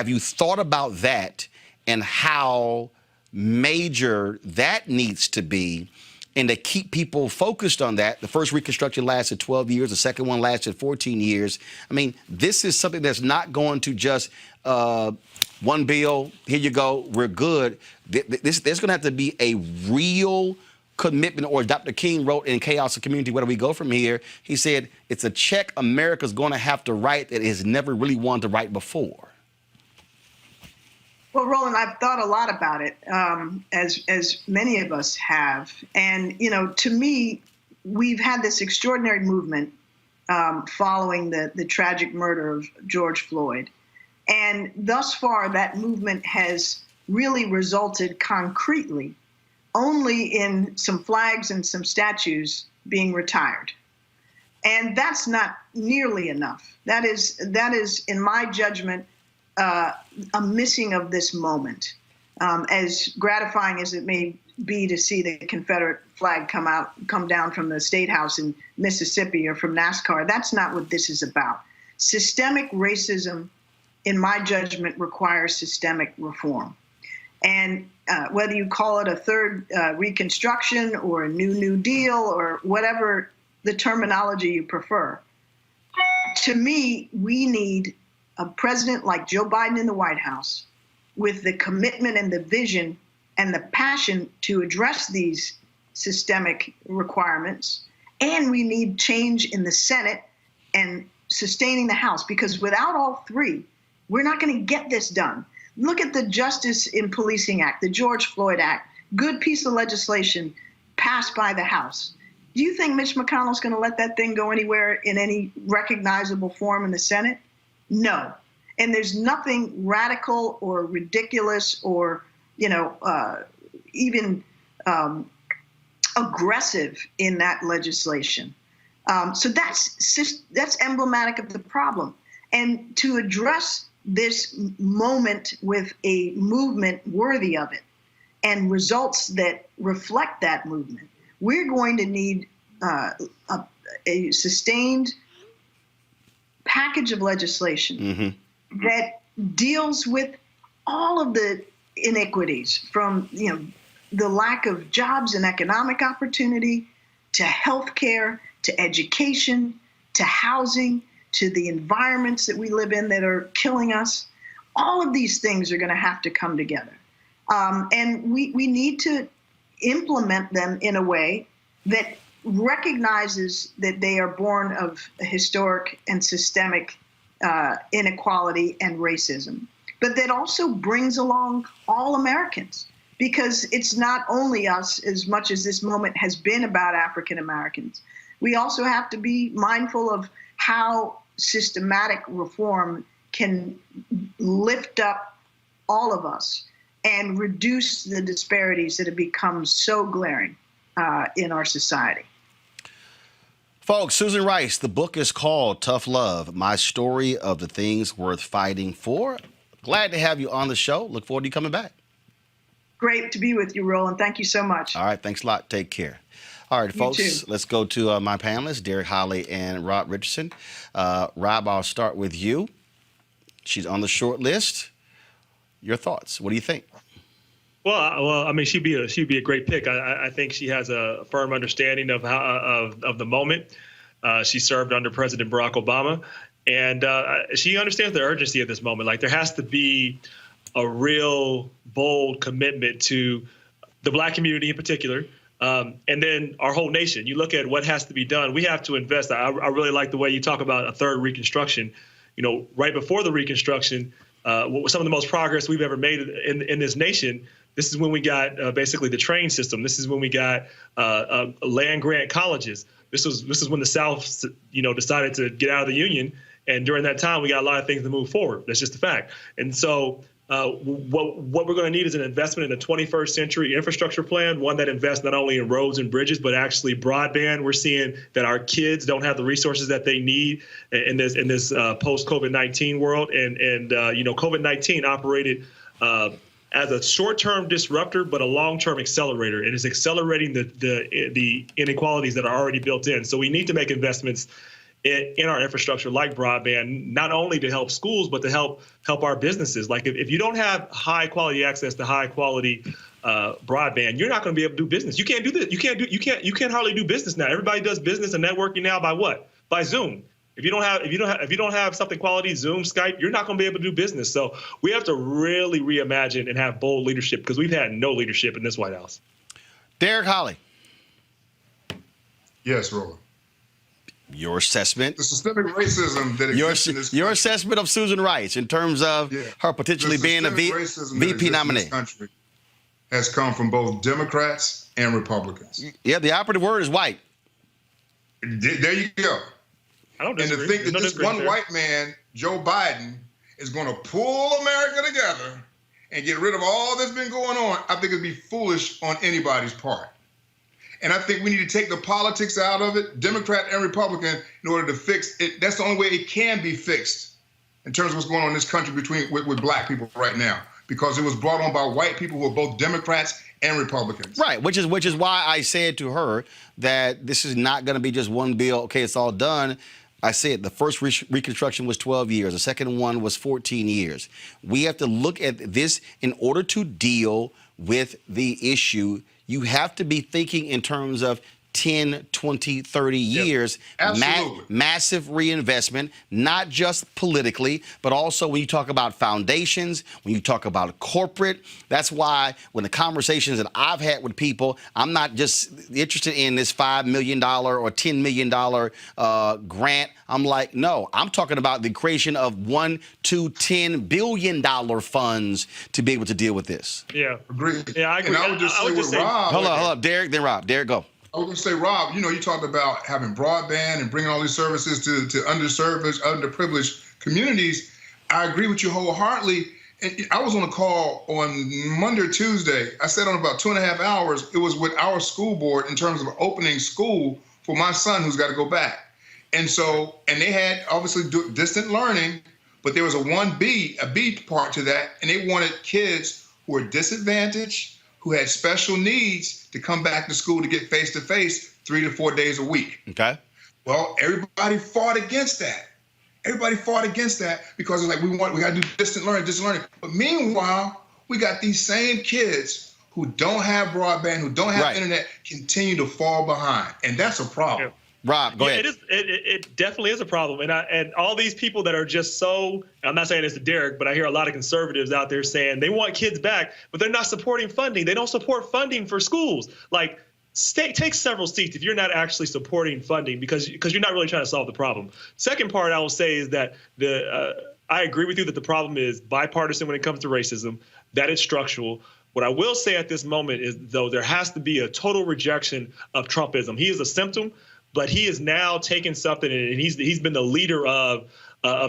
you thought about that and how major that needs to be, and to keep people focused on that? The first Reconstruction lasted 12 years. The second one lasted 14 years. I mean, this is something that's not going to just one bill, here you go, we're good. There's going to have to be a real commitment, or Dr. King wrote in Chaos of Community, Where Do We Go From Here? He said, it's a check America's going to have to write that it has never really wanted to write before. Well, Roland, I've thought a lot about it, as many of us have. And, to me, we've had this extraordinary movement following the tragic murder of George Floyd. And thus far, that movement has really resulted concretely only in some flags and some statues being retired. And that's not nearly enough. That is, in my judgment, a missing of this moment. As gratifying as it may be to see the Confederate flag come down from the State House in Mississippi or from NASCAR, that's not what this is about. Systemic racism, in my judgment, requires systemic reform. And whether you call it a third Reconstruction or a New Deal or whatever the terminology you prefer, to me, we need a president like Joe Biden in the White House with the commitment and the vision and the passion to address these systemic requirements. And we need change in the Senate and sustaining the House, because without all three, we're not going to get this done. Look at the Justice in Policing Act, the George Floyd Act, good piece of legislation passed by the House. Do you think Mitch McConnell's going to let that thing go anywhere in any recognizable form in the Senate? No. And there's nothing radical or ridiculous or, even aggressive in that legislation. So that's emblematic of the problem. And to address this moment with a movement worthy of it and results that reflect that movement, we're going to need a sustained package of legislation that deals with all of the inequities, from the lack of jobs and economic opportunity to health care to education to housing, to the environments that we live in that are killing us. All of these things are going to have to come together. And we need to implement them in a way that recognizes that they are born of historic and systemic inequality and racism, but that also brings along all Americans, because it's not only us as much as this moment has been about African Americans. We also have to be mindful of how systematic reform can lift up all of us and reduce the disparities that have become so glaring in our society. Folks, Susan Rice, the book is called Tough Love, My Story of the Things Worth Fighting For. Glad to have you on the show. Look forward to you coming back. Great to be with you, Roland. Thank you so much. All right, thanks a lot. Take care. All right, folks, let's go to my panelists, Derek Holly and Rob Richardson. Rob, I'll start with you. She's on the short list. Your thoughts? What do you think? Well, I mean, she'd be a great pick. I think she has a firm understanding of of the moment. She served under President Barack Obama, and she understands the urgency of this moment. Like, there has to be a real bold commitment to the Black community in particular, and then our whole nation. You look at what has to be done. We have to invest. I really like the way you talk about a third Reconstruction. You know, right before the Reconstruction, what was some of the most progress we've ever made in this nation. This is when we got basically the train system. This is when we got land grant colleges. This is when the South, decided to get out of the Union. And during that time, we got a lot of things to move forward. That's just a fact. And so what we're going to need is an investment in a 21st century infrastructure plan, one that invests not only in roads and bridges, but actually broadband. We're seeing that our kids don't have the resources that they need in this post-COVID-19 world. And COVID-19 operated as a short-term disruptor, but a long-term accelerator. It is accelerating the inequalities that are already built in. So we need to make investments in our infrastructure, like broadband, not only to help schools, but to help our businesses. Like, if you don't have high-quality access to high-quality broadband, you're not going to be able to do business. You can't do this. You can't hardly do business now. Everybody does business and networking now by what? By Zoom. If you don't have something quality, Zoom, Skype, you're not going to be able to do business. So we have to really reimagine and have bold leadership, because we've had no leadership in this White House. Derek Holly. Yes, Roland. Your assessment. The systemic racism that exists in this country. Your assessment of Susan Rice in terms of her potentially being a VP nominee. This country has come from both Democrats and Republicans. Yeah, the operative word is white. There you go. I don't disagree. And to think that this one white man, Joe Biden, is going to pull America together and get rid of all that's been going on, I think it'd be foolish on anybody's part. And I think we need to take the politics out of it, Democrat and Republican, in order to fix it. That's the only way it can be fixed in terms of what's going on in this country with Black people right now, because it was brought on by white people who are both Democrats and Republicans. Right, which is why I said to her that this is not going to be just one bill. Okay, it's all done. I said the first Reconstruction was 12 years. The second one was 14 years. We have to look at this in order to deal with the issue. You have to be thinking in terms of 10, 20, 30 years. Absolutely. Massive reinvestment, not just politically, but also when you talk about foundations, when you talk about corporate. That's why when the conversations that I've had with people, I'm not just interested in this $5 million or $10 million grant. I'm like, no, I'm talking about the creation of $1 to $10 billion funds to be able to deal with this. Yeah. Agreed. Yeah, I agree. And I would just say with Rob. Hold up, Derek, then Rob. Derek, go. I was going to say, Rob, you talked about having broadband and bringing all these services to underserved, underprivileged communities. I agree with you wholeheartedly. And I was on a call on Monday or Tuesday. I sat on about 2.5 hours. It was with our school board in terms of opening school for my son who's got to go back. And they had obviously distant learning, but there was a B part to that. And they wanted kids who were disadvantaged, who had special needs, to come back to school to get face-to-face 3 to 4 days a week. Okay. Well, everybody fought against that. Everybody fought against that because it's like we got to do distant learning. But meanwhile, we got these same kids who don't have broadband, who don't have internet, continue to fall behind. And that's a problem. Rob, go ahead. It definitely is a problem. And all these people that are just so, I'm not saying this to Derek, but I hear a lot of conservatives out there saying they want kids back, but they're not supporting funding. They don't support funding for schools. Like, take several seats if you're not actually supporting funding because you're not really trying to solve the problem. Second part I will say is that I agree with you that the problem is bipartisan when it comes to racism, that it's structural. What I will say at this moment is, though, there has to be a total rejection of Trumpism. He is a symptom, but he is now taking something, and he's been the leader of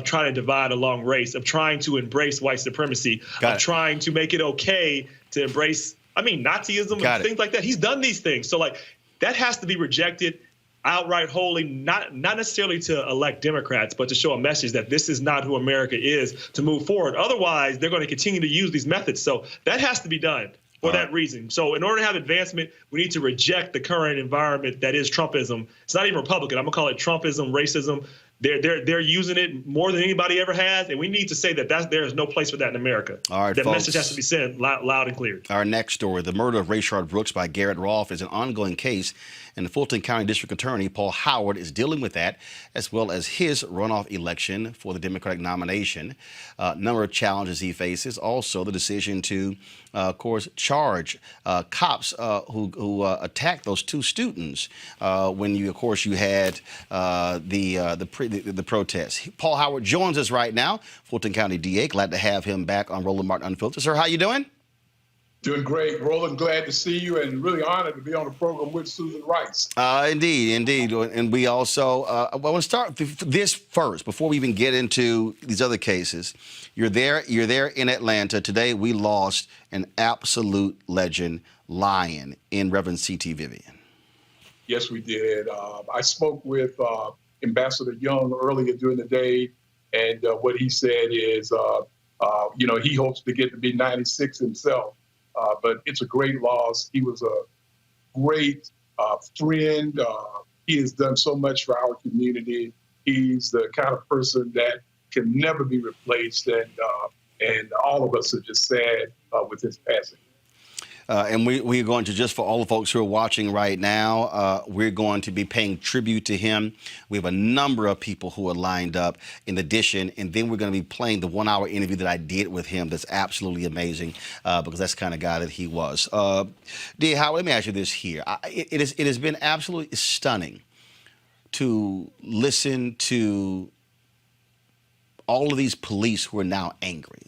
trying to divide along race, of trying to embrace white supremacy, trying to make it okay to embrace, Nazism and things like that. He's done these things. So, like, that has to be rejected outright, wholly, not necessarily to elect Democrats, but to show a message that this is not who America is to move forward. Otherwise, they're going to continue to use these methods. So that has to be done for that reason. So in order to have advancement, we need to reject the current environment that is Trumpism. It's not even Republican. I'm going to call it Trumpism, racism. They're using it more than anybody ever has, and we need to say that there is no place for that in America. All right, that folks, message has to be sent loud and clear. Our next story, the murder of Rayshard Brooks by Garrett Rolfe, is an ongoing case, and the Fulton County District Attorney, Paul Howard, is dealing with that, as well as his runoff election for the Democratic nomination. Number of challenges he faces. Also, the decision to, of course, charge cops who attacked those two students when you had the protests. Paul Howard joins us right now, Fulton County DA. Glad to have him back on Roland Martin Unfiltered. Sir, how you doing? Doing great, Roland. Glad to see you, and really honored to be on the program with Susan Rice. Indeed. And we also, I want to start this first before we even get into these other cases. You're there in Atlanta. Today we lost an absolute legend, lion, in Reverend C.T. Vivian. Yes, we did. I spoke with Ambassador Young earlier during the day, and what he said is, he hopes to get to be 96 himself. But it's a great loss. He was a great friend. He has done so much for our community. He's the kind of person that can never be replaced, and all of us are just sad with his passing. And we're going to, just for all the folks who are watching right now, we're going to be paying tribute to him. We have a number of people who are lined up in addition, and then we're going to be playing the 1-hour interview that I did with him that's absolutely amazing because that's the kind of guy that he was. D. Howard, let me ask you this here. It has been absolutely stunning to listen to all of these police who are now angry.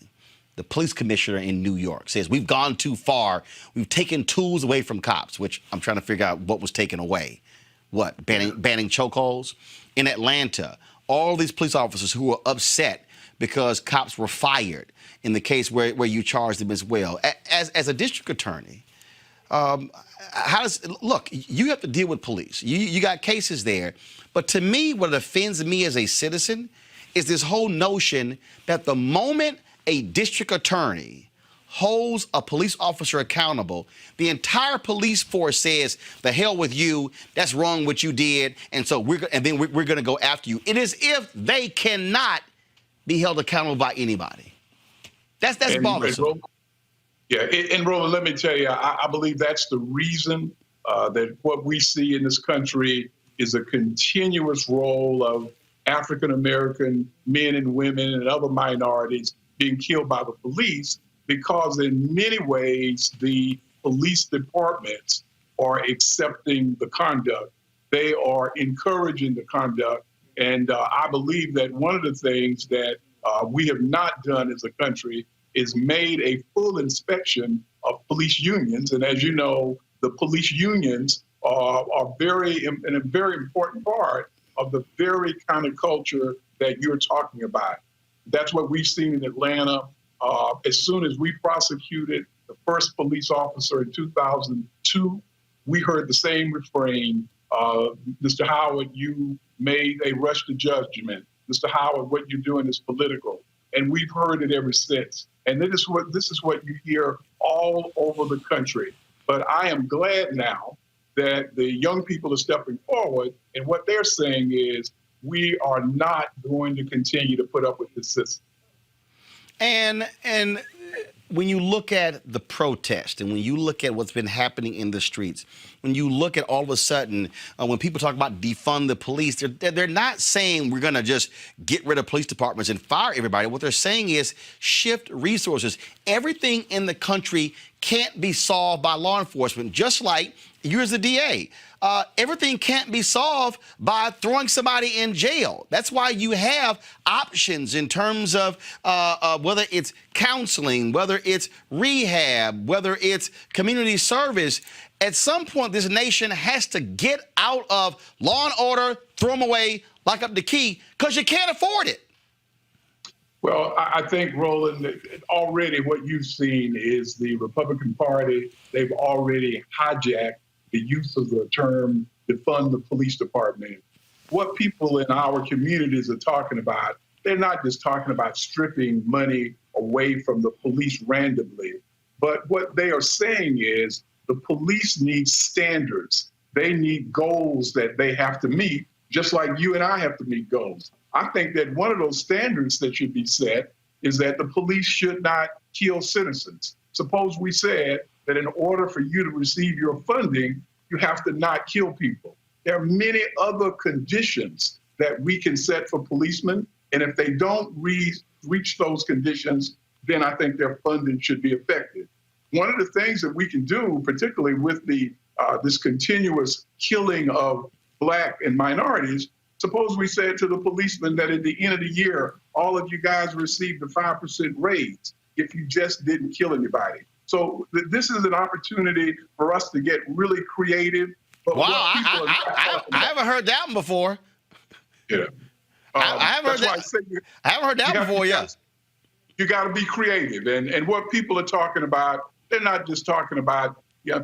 The police commissioner in New York says, we've gone too far. We've taken tools away from cops, which I'm trying to figure out what was taken away. What, banning chokeholds? In Atlanta, all these police officers who were upset because cops were fired in the case where you charged them as well. As a district attorney, look, you have to deal with police. You got cases there. But to me, what offends me as a citizen is this whole notion that the moment a district attorney holds a police officer accountable, the entire police force says, the hell with you, that's wrong what you did, and so we're going to go after you. It is if they cannot be held accountable by anybody. That's bothersome. And Roland, let me tell you, I believe that's the reason that what we see in this country is a continuous role of African-American men and women and other minorities being killed by the police, because in many ways the police departments are accepting the conduct. They are encouraging the conduct. And I believe that one of the things that we have not done as a country is made a full inspection of police unions. And as you know, the police unions are a very important part of the very kind of culture that you're talking about. That's what we've seen in Atlanta. As soon as we prosecuted the first police officer in 2002, we heard the same refrain. Mr. Howard, you made a rush to judgment. Mr. Howard, what you're doing is political. And we've heard it ever since. And this is what you hear all over the country. But I am glad now that the young people are stepping forward, and what they're saying is, we are not going to continue to put up with this system. And when you look at the protest and when you look at what's been happening in the streets, when you look at all of a sudden, when people talk about defund the police, they're not saying we're going to just get rid of police departments and fire everybody. What they're saying is shift resources. Everything in the country can't be solved by law enforcement, just like you as the DA. Everything can't be solved by throwing somebody in jail. That's why you have options in terms of whether it's counseling, whether it's rehab, whether it's community service. At some point, this nation has to get out of law and order, throw them away, lock up the key, because you can't afford it. Well, I think, Roland, already what you've seen is the Republican Party, they've already hijacked the use of the term defund the police department. What people in our communities are talking about, they're not just talking about stripping money away from the police randomly, but what they are saying is the police need standards. They need goals that they have to meet, just like you and I have to meet goals. I think that one of those standards that should be set is that the police should not kill citizens. Suppose we said that in order for you to receive your funding, you have to not kill people. There are many other conditions that we can set for policemen, and if they don't reach those conditions, then I think their funding should be affected. One of the things that we can do, particularly with the this continuous killing of Black and minorities, suppose we said to the policemen that at the end of the year, all of you guys received a 5% raise if you just didn't kill anybody. So this is an opportunity for us to get really creative. But wow, I haven't heard that one before. Yeah. I haven't heard that. I haven't heard that before, yes. You got to be creative. And what people are talking about, they're not just talking about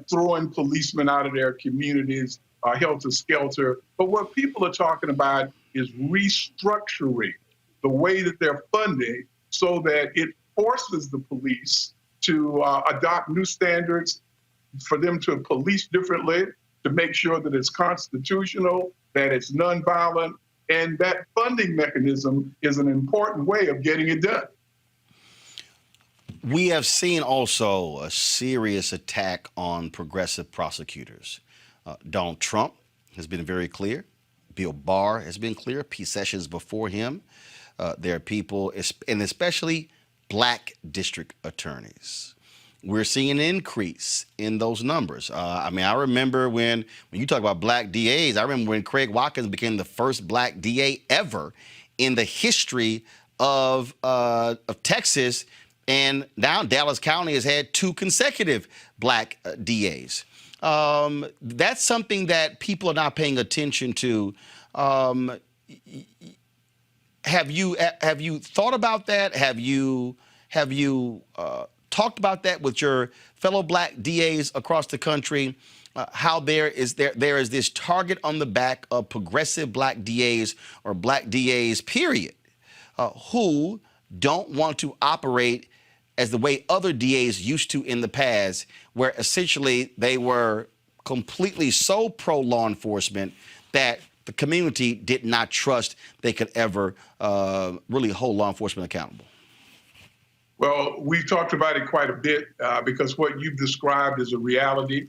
throwing policemen out of their communities, helter-skelter. But what people are talking about is restructuring the way that they're funding so that it forces the police to adopt new standards, for them to police differently, to make sure that it's constitutional, that it's nonviolent, and that funding mechanism is an important way of getting it done. We have seen also a serious attack on progressive prosecutors. Donald Trump has been very clear. Bill Barr has been clear. Pete Sessions before him. There are people, and especially Black district attorneys. We're seeing an increase in those numbers. I remember when you talk about Black DAs, I remember when Craig Watkins became the first Black DA ever in the history of Texas. And now Dallas County has had 2 consecutive Black DAs. That's something that people are not paying attention to. Have you thought about that? Have you talked about that with your fellow Black DAs across the country? How there is this target on the back of progressive Black DAs or Black DAs, period, who don't want to operate as the way other DAs used to in the past, where essentially they were completely so pro-law enforcement that the community did not trust they could ever really hold law enforcement accountable? Well, we've talked about it quite a bit because what you've described is a reality.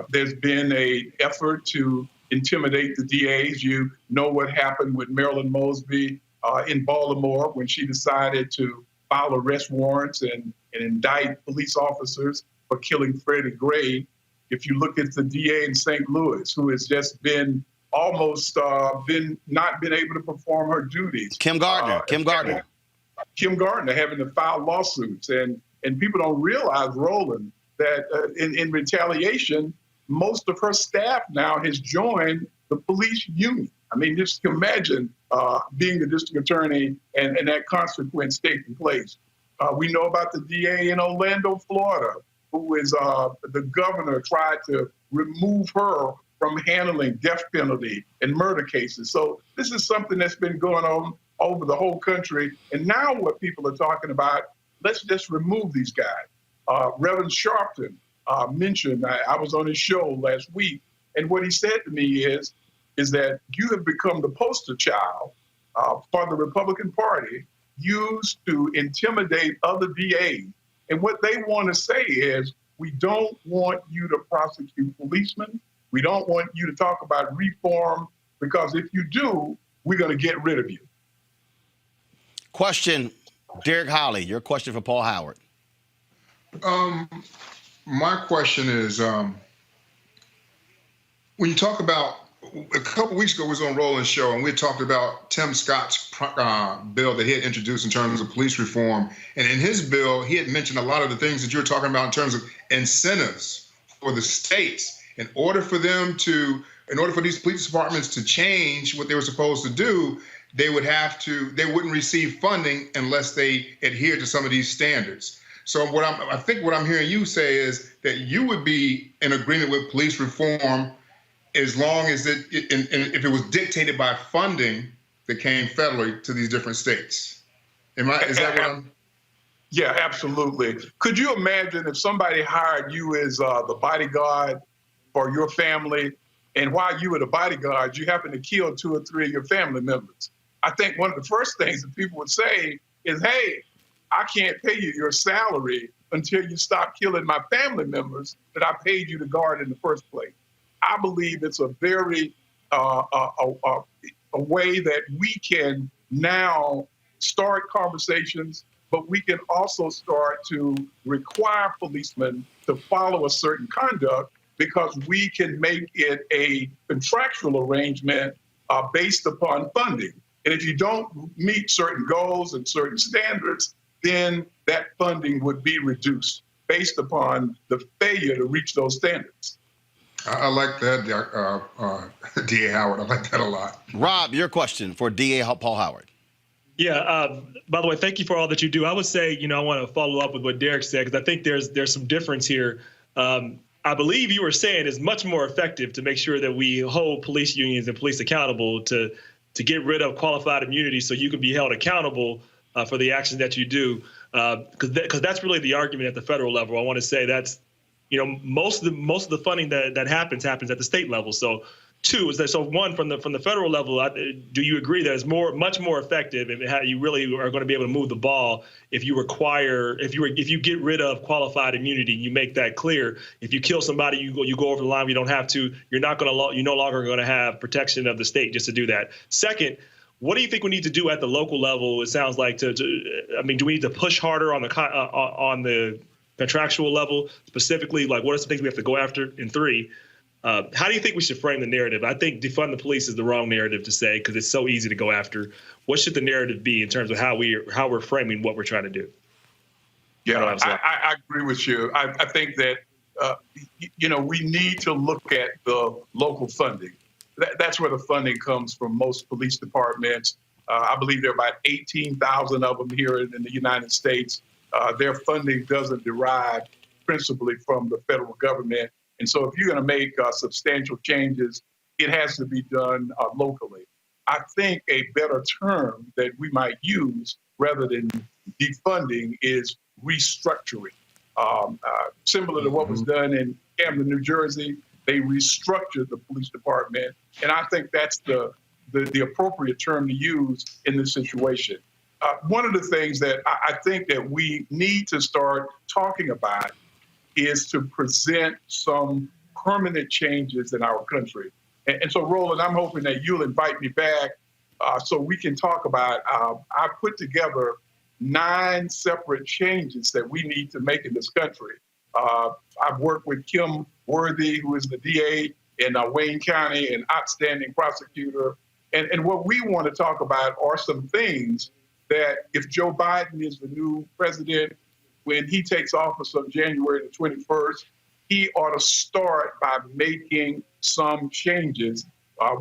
There's been an effort to intimidate the DAs. You know what happened with Marilyn Mosby in Baltimore when she decided to file arrest warrants and indict police officers for killing Freddie Gray. If you look at the DA in St. Louis, who has just been almost not been able to perform her duties. Kim Gardner having to file lawsuits. And people don't realize, Roland, that in retaliation, most of her staff now has joined the police union. I mean, just imagine being the district attorney and that consequence taking place. We know about the DA in Orlando, Florida, who is the governor tried to remove her from handling death penalty and murder cases. So this is something that's been going on over the whole country. And now what people are talking about, let's just remove these guys. Reverend Sharpton mentioned, I was on his show last week, and what he said to me is that you have become the poster child for the Republican Party, used to intimidate other DAs And what they want to say is, we don't want you to prosecute policemen. We don't want you to talk about reform, because if you do, we're going to get rid of you. Question, Derek Holly, your question for Paul Howard. My question is, when you talk about, a couple weeks ago we was on Roland's show and we talked about Tim Scott's bill that he had introduced in terms of police reform. And in his bill, he had mentioned a lot of the things that you're talking about in terms of incentives for the states. In order for these police departments to change what they were supposed to do, they wouldn't receive funding unless they adhere to some of these standards. So I think what I'm hearing you say is that you would be in agreement with police reform as long as if it was dictated by funding that came federally to these different states. Is that what I'm? Yeah, absolutely. Could you imagine if somebody hired you as the bodyguard for your family, and while you were the bodyguard, you happen to kill 2 or 3 of your family members? I think one of the first things that people would say is, hey, I can't pay you your salary until you stop killing my family members that I paid you to guard in the first place. I believe it's a very a way that we can now start conversations, but we can also start to require policemen to follow a certain conduct, because we can make it a contractual arrangement based upon funding. And if you don't meet certain goals and certain standards, then that funding would be reduced based upon the failure to reach those standards. I like that, DA Howard. I like that a lot. Rob, your question for DA Paul Howard. Yeah. By the way, thank you for all that you do. I would say, I want to follow up with what Derek said, because I think there's some difference here. I believe you were saying it's much more effective to make sure that we hold police unions and police accountable to get rid of qualified immunity, so you can be held accountable for the actions that you do. Because that's really the argument at the federal level. I want to say that's, most of the funding that happens at the state level. So 2 is that, so 1, from the federal level, do you agree that it's much more effective, and how you really are going to be able to move the ball if you get rid of qualified immunity? You make that clear. If you kill somebody, you go over the line. You don't have to. You're no longer going to have protection of the state just to do that. Second, what do you think we need to do at the local level? It sounds like do we need to push harder on the contractual level specifically? Like, what are some things we have to go after? And 3, how do you think we should frame the narrative? I think defund the police is the wrong narrative to say, because it's so easy to go after. What should the narrative be in terms of how we're framing what we're trying to do? Yeah, I agree with you. I think that we need to look at the local funding. That's where the funding comes from most police departments. I believe there are about 18,000 of them here in the United States. Their funding doesn't derive principally from the federal government. And so if you're going to make substantial changes, it has to be done locally. I think a better term that we might use rather than defunding is restructuring. Similar to what was done in Camden, New Jersey, they restructured the police department. And I think that's the appropriate term to use in this situation. One of the things that I think that we need to start talking about is to present some permanent changes in our country. And so, Roland, I'm hoping that you'll invite me back so we can talk about, I put together 9 separate changes that we need to make in this country. I've worked with Kim Worthy, who is the DA in Wayne County, an outstanding prosecutor. And what we want to talk about are some things that if Joe Biden is the new president, when he takes office on January the 21st, he ought to start by making some changes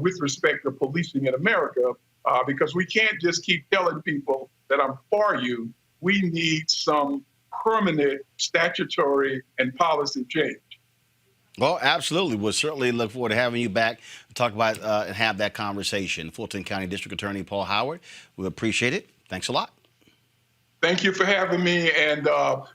with respect to policing in America, because we can't just keep telling people that I'm for you. We need some permanent statutory and policy change. Well, absolutely. We'll certainly look forward to having you back to talk about and have that conversation. Fulton County District Attorney Paul Howard, we appreciate it. Thanks a lot. Thank you for having me. And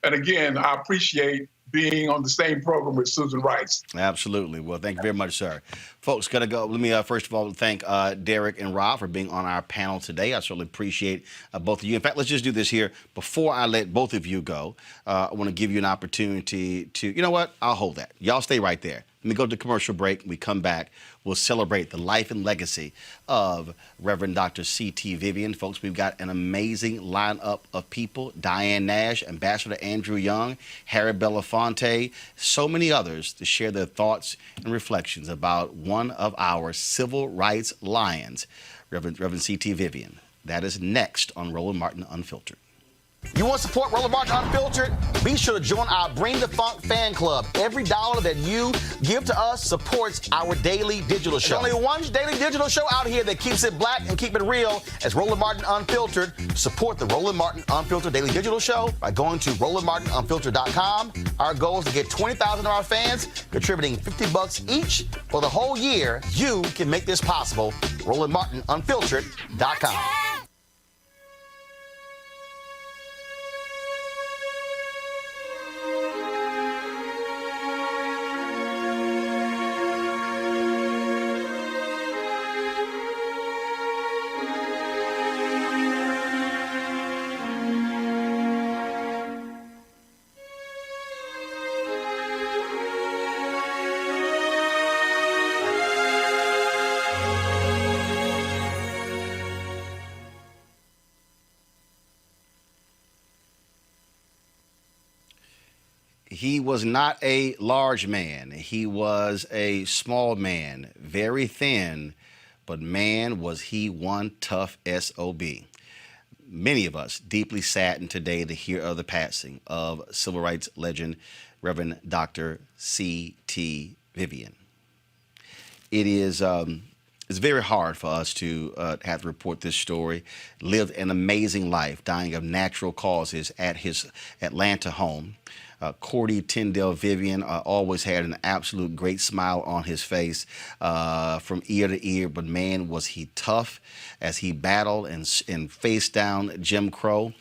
again, I appreciate being on the same program with Susan Rice. Absolutely. Well, thank you very much, sir. Folks, gotta go. Let me first of all thank Derek and Rob for being on our panel today. I certainly appreciate both of you. In fact, let's just do this here. Before I let both of you go, I want to give you an opportunity to, you know what? I'll hold that. Y'all stay right there. Let me go to commercial break. When we come back, we'll celebrate the life and legacy of Reverend Dr. C.T. Vivian. Folks, we've got an amazing lineup of people. Diane Nash, Ambassador Andrew Young, Harry Belafonte, so many others to share their thoughts and reflections about one of our civil rights lions, Reverend C.T. Vivian. That is next on Roland Martin Unfiltered. You want to support Roland Martin Unfiltered? Be sure to join our Bring the Funk fan club. Every dollar that you give to us supports our daily digital show. There's only one daily digital show out here that keeps it black and keep it real as Roland Martin Unfiltered. Support the Roland Martin Unfiltered daily digital show by going to RolandMartinUnfiltered.com. Our goal is to get 20,000 of our fans contributing $50 each for the whole year. You can make this possible. RolandMartinUnfiltered.com. He was not a large man. He was a small man, very thin, but man, was he one tough SOB. Many of us deeply saddened today to hear of the passing of civil rights legend, Reverend Dr. C.T. Vivian. It is it's very hard for us to have to report this story. Lived an amazing life, dying of natural causes at his Atlanta home. Cordy Tyndale Vivian always had an absolute great smile on his face from ear to ear, but man, was he tough as he battled and faced down Jim Crow.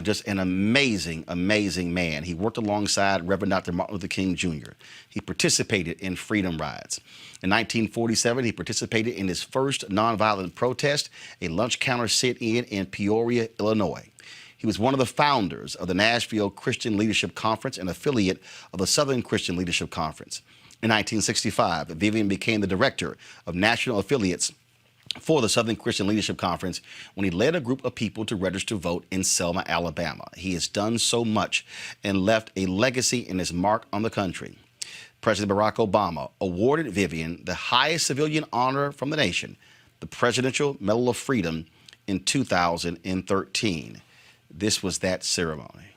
Just an amazing, amazing man. He worked alongside Reverend Dr. Martin Luther King Jr. He participated in freedom rides. In 1947, he participated in his first nonviolent protest, a lunch counter sit-in in Peoria, Illinois. He was one of the founders of the Nashville Christian Leadership Conference, an affiliate of the Southern Christian Leadership Conference. In 1965, Vivian became the director of national affiliates for the Southern Christian Leadership Conference when he led a group of people to register to vote in Selma, Alabama. He has done so much and left a legacy and his mark on the country. President Barack Obama awarded Vivian the highest civilian honor from the nation, the Presidential Medal of Freedom, in 2013. This was that ceremony.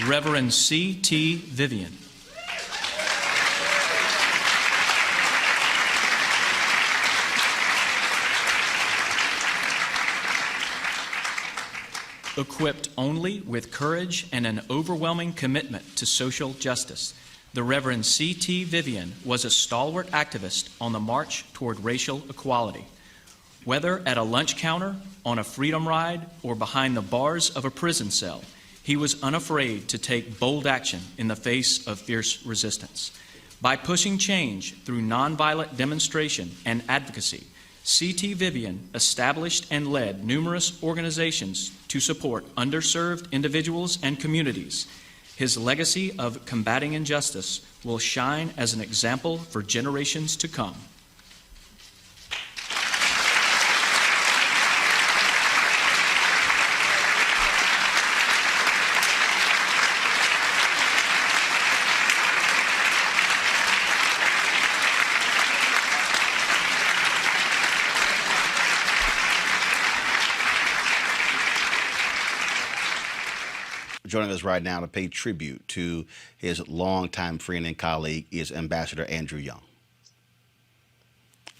Reverend C.T. Vivian. Equipped only with courage and an overwhelming commitment to social justice, the Reverend C.T. Vivian was a stalwart activist on the march toward racial equality. Whether at a lunch counter, on a freedom ride, or behind the bars of a prison cell, he was unafraid to take bold action in the face of fierce resistance. By pushing change through nonviolent demonstration and advocacy, C.T. Vivian established and led numerous organizations to support underserved individuals and communities. His legacy of combating injustice will shine as an example for generations to come. Joining us right now to pay tribute to his longtime friend and colleague is Ambassador Andrew Young.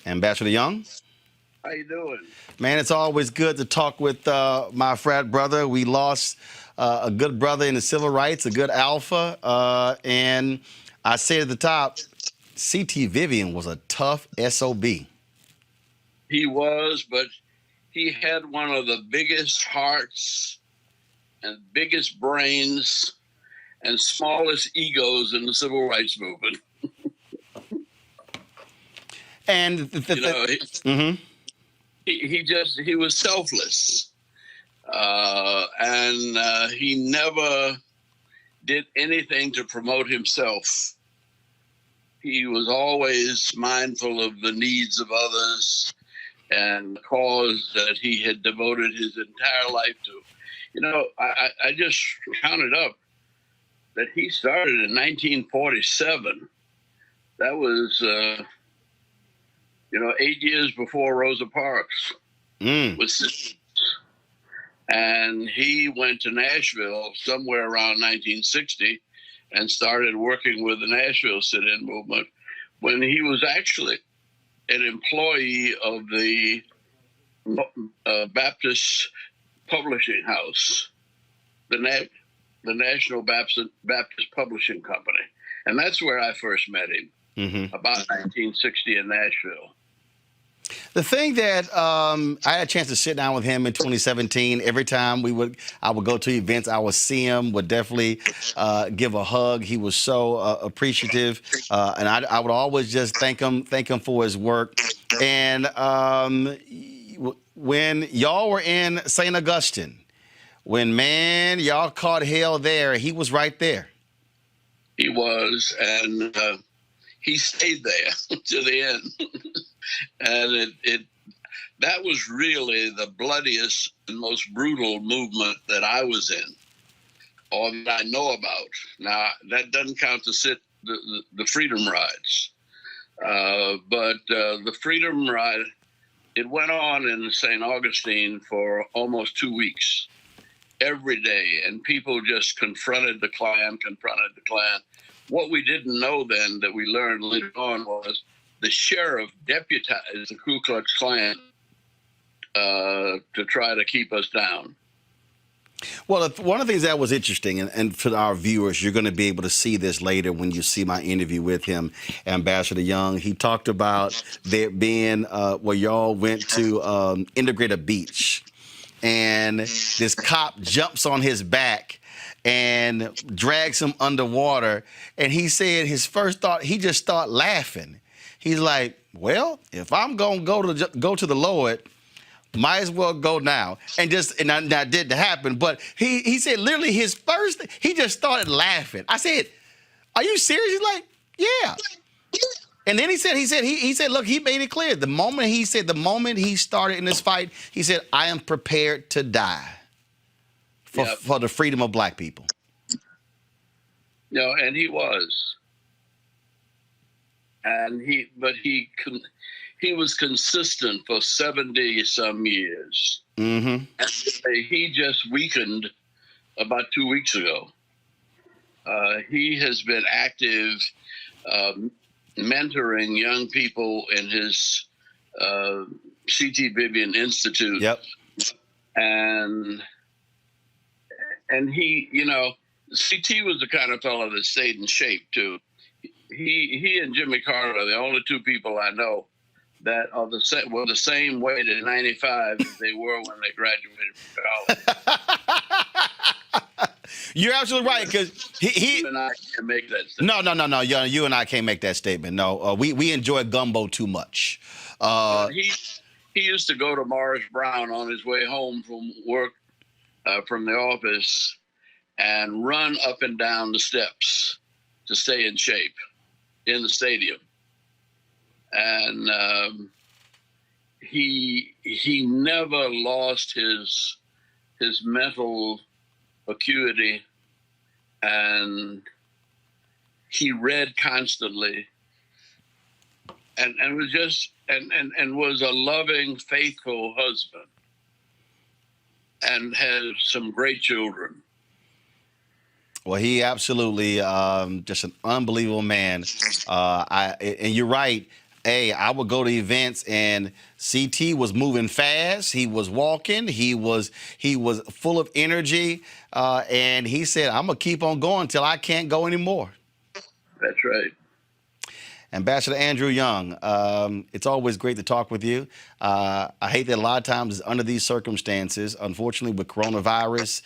Ambassador Young? How you doing? Man, it's always good to talk with my frat brother. We lost a good brother in the civil rights, a good alpha. And I said at the top, C.T. Vivian was a tough SOB. He was, but he had one of the biggest hearts and biggest brains and smallest egos in the civil rights movement. And he was selfless, and he never did anything to promote himself. He was always mindful of the needs of others and the cause that he had devoted his entire life to. You know, I just counted up that he started in 1947. That was, 8 years before Rosa Parks was. And he went to Nashville somewhere around 1960 and started working with the Nashville sit-in movement when he was actually an employee of the Baptist Publishing House, the National Baptist Publishing Company. And that's where I first met him, about 1960 in Nashville. The thing that I had a chance to sit down with him in 2017. Every time I would go to events, I would see him, would definitely give a hug. He was so appreciative, and I would always just thank him for his work. And when y'all were in St. Augustine, when y'all caught hell there, he was right there. He was, and he stayed there to the end. And that was really the bloodiest and most brutal movement that I was in, or that I know about. Now, that doesn't count the Freedom Rides. But the Freedom Ride, it went on in St. Augustine for almost 2 weeks, every day. And people just confronted the Klan. What we didn't know then that we learned later on was the sheriff deputized the Ku Klux Klan to try to keep us down. Well, one of the things that was interesting, and for our viewers, you're going to be able to see this later when you see my interview with him, Ambassador Young. He talked about there being where y'all went to Integrate Beach, and this cop jumps on his back and drags him underwater. And he said his first thought, he just started laughing. He's like, well, if I'm going to go to the Lord, might as well go now. And that didn't happen. But he said literally he just started laughing. I said, are you serious? He's like, yeah. And then he said, look, he made it clear. The moment he started in this fight, he said, I am prepared to die for the freedom of black people. And he was. And he was consistent for 70 some years. And he just weakened about 2 weeks ago. He has been active, mentoring young people in his C.T. Vivian Institute. And he, C.T. was the kind of fellow that stayed in shape too. He and Jimmy Carter are the only two people I know that are were the same weight at 95 as they were when they graduated from college. You're absolutely right, because he and I can't make that statement. No. You and I can't make that statement. No, we enjoy gumbo too much. He used to go to Morris Brown on his way home from work, from the office, and run up and down the steps to stay in shape in the stadium. And he never lost his mental acuity, and he read constantly, and was just and was a loving, faithful husband, and has some great children. Well, he absolutely just an unbelievable man. And you're right. Hey, I would go to events and CT was moving fast. He was walking. He was full of energy. And he said, I'm going to keep on going till I can't go anymore. That's right. Ambassador Andrew Young, it's always great to talk with you. I hate that a lot of times under these circumstances, unfortunately with coronavirus,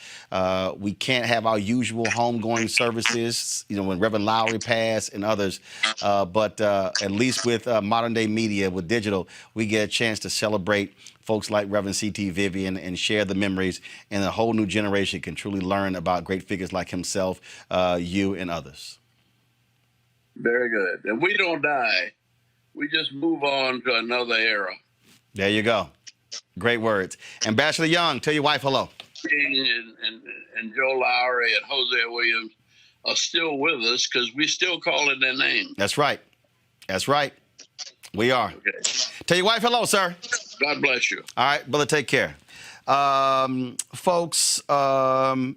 we can't have our usual homegoing services, when Reverend Lowry passed and others. But at least with modern day media, with digital, we get a chance to celebrate folks like Reverend C.T. Vivian and share the memories, and a whole new generation can truly learn about great figures like himself, you, and others. Very good. And we don't die. We just move on to another era. There you go. Great words. Ambassador Young, tell your wife hello. And Joe Lowry and Jose Williams are still with us because we still call it their name. That's right. That's right. We are. Okay. Tell your wife hello, sir. God bless you. All right, brother, take care. Folks, Bernard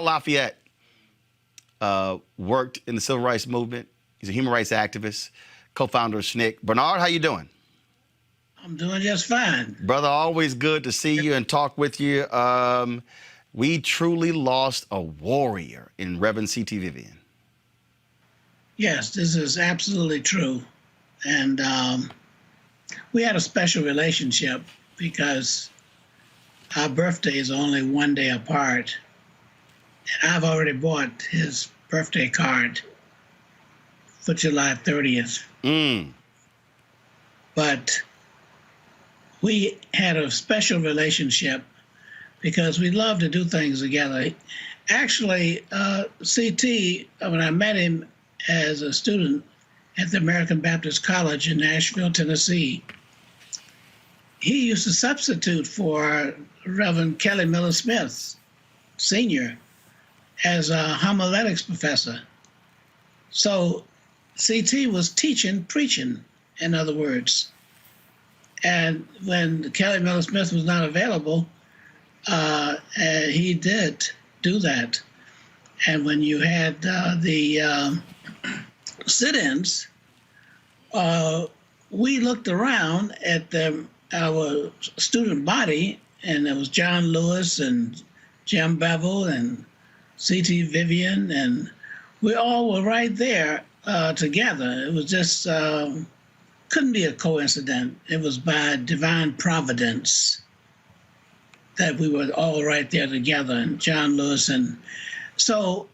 Lafayette worked in the civil rights movement. He's a human rights activist, co-founder of SNCC. Bernard, how you doing? I'm doing just fine. Brother, always good to see you and talk with you. We truly lost a warrior in Reverend C.T. Vivian. Yes, this is absolutely true. And we had a special relationship because our birthdays are only one day apart. And I've already bought his birthday card for July 30th. But we had a special relationship because we love to do things together. Actually, CT, when I met him as a student at the American Baptist College in Nashville, Tennessee, he used to substitute for Reverend Kelly Miller Smith, Sr., as a homiletics professor. So CT was teaching, preaching, in other words. And when Kelly Miller Smith was not available, he did do that. And when you had the sit-ins, we looked around at our student body, and there was John Lewis and Jim Bevel and C.T. Vivian, and we all were right there together. It was just, couldn't be a coincidence. It was by divine providence that we were all right there together, and John Lewis. And so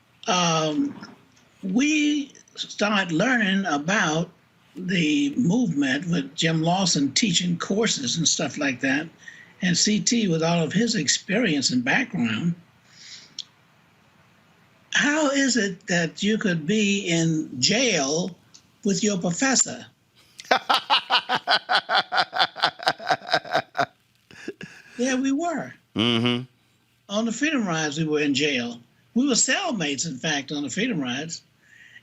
we started learning about the movement with Jim Lawson teaching courses and stuff like that, and CT with all of his experience and background. How is it that you could be in jail with your professor? Yeah, we were. Mm-hmm. On the Freedom Rides, we were in jail. We were cellmates, in fact, on the Freedom Rides.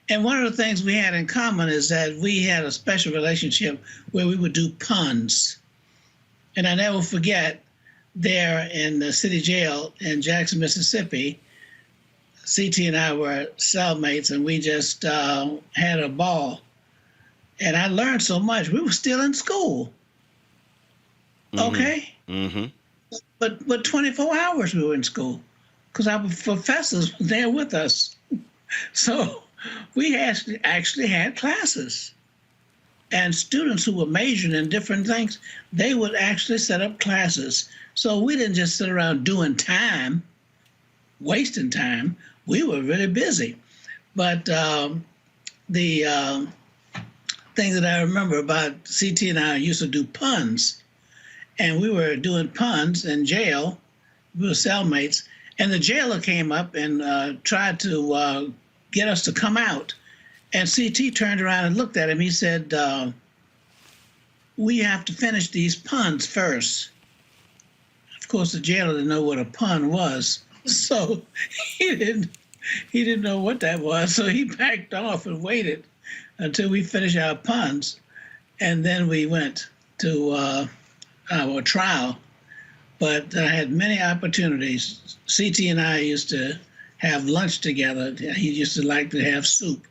And one of the things we had in common is that we had a special relationship where we would do puns. And I never forget, there in the city jail in Jackson, Mississippi, CT and I were cellmates, and we just had a ball. And I learned so much. We were still in school. Mm-hmm. Okay? Mm-hmm. But 24 hours we were in school because our professors were there with us. So we actually had classes. And students who were majoring in different things, they would actually set up classes. So we didn't just sit around doing time, wasting time. We were really busy. But the thing that I remember about CT and I used to do puns. And we were doing puns in jail. We were cellmates. And the jailer came up and tried to get us to come out. And CT turned around and looked at him. He said, we have to finish these puns first. Of course, the jailer didn't know what a pun was. So he didn't know what that was. So he backed off and waited until we finished our puns. And then we went to our trial. But I had many opportunities. CT and I used to have lunch together. He used to like to have soup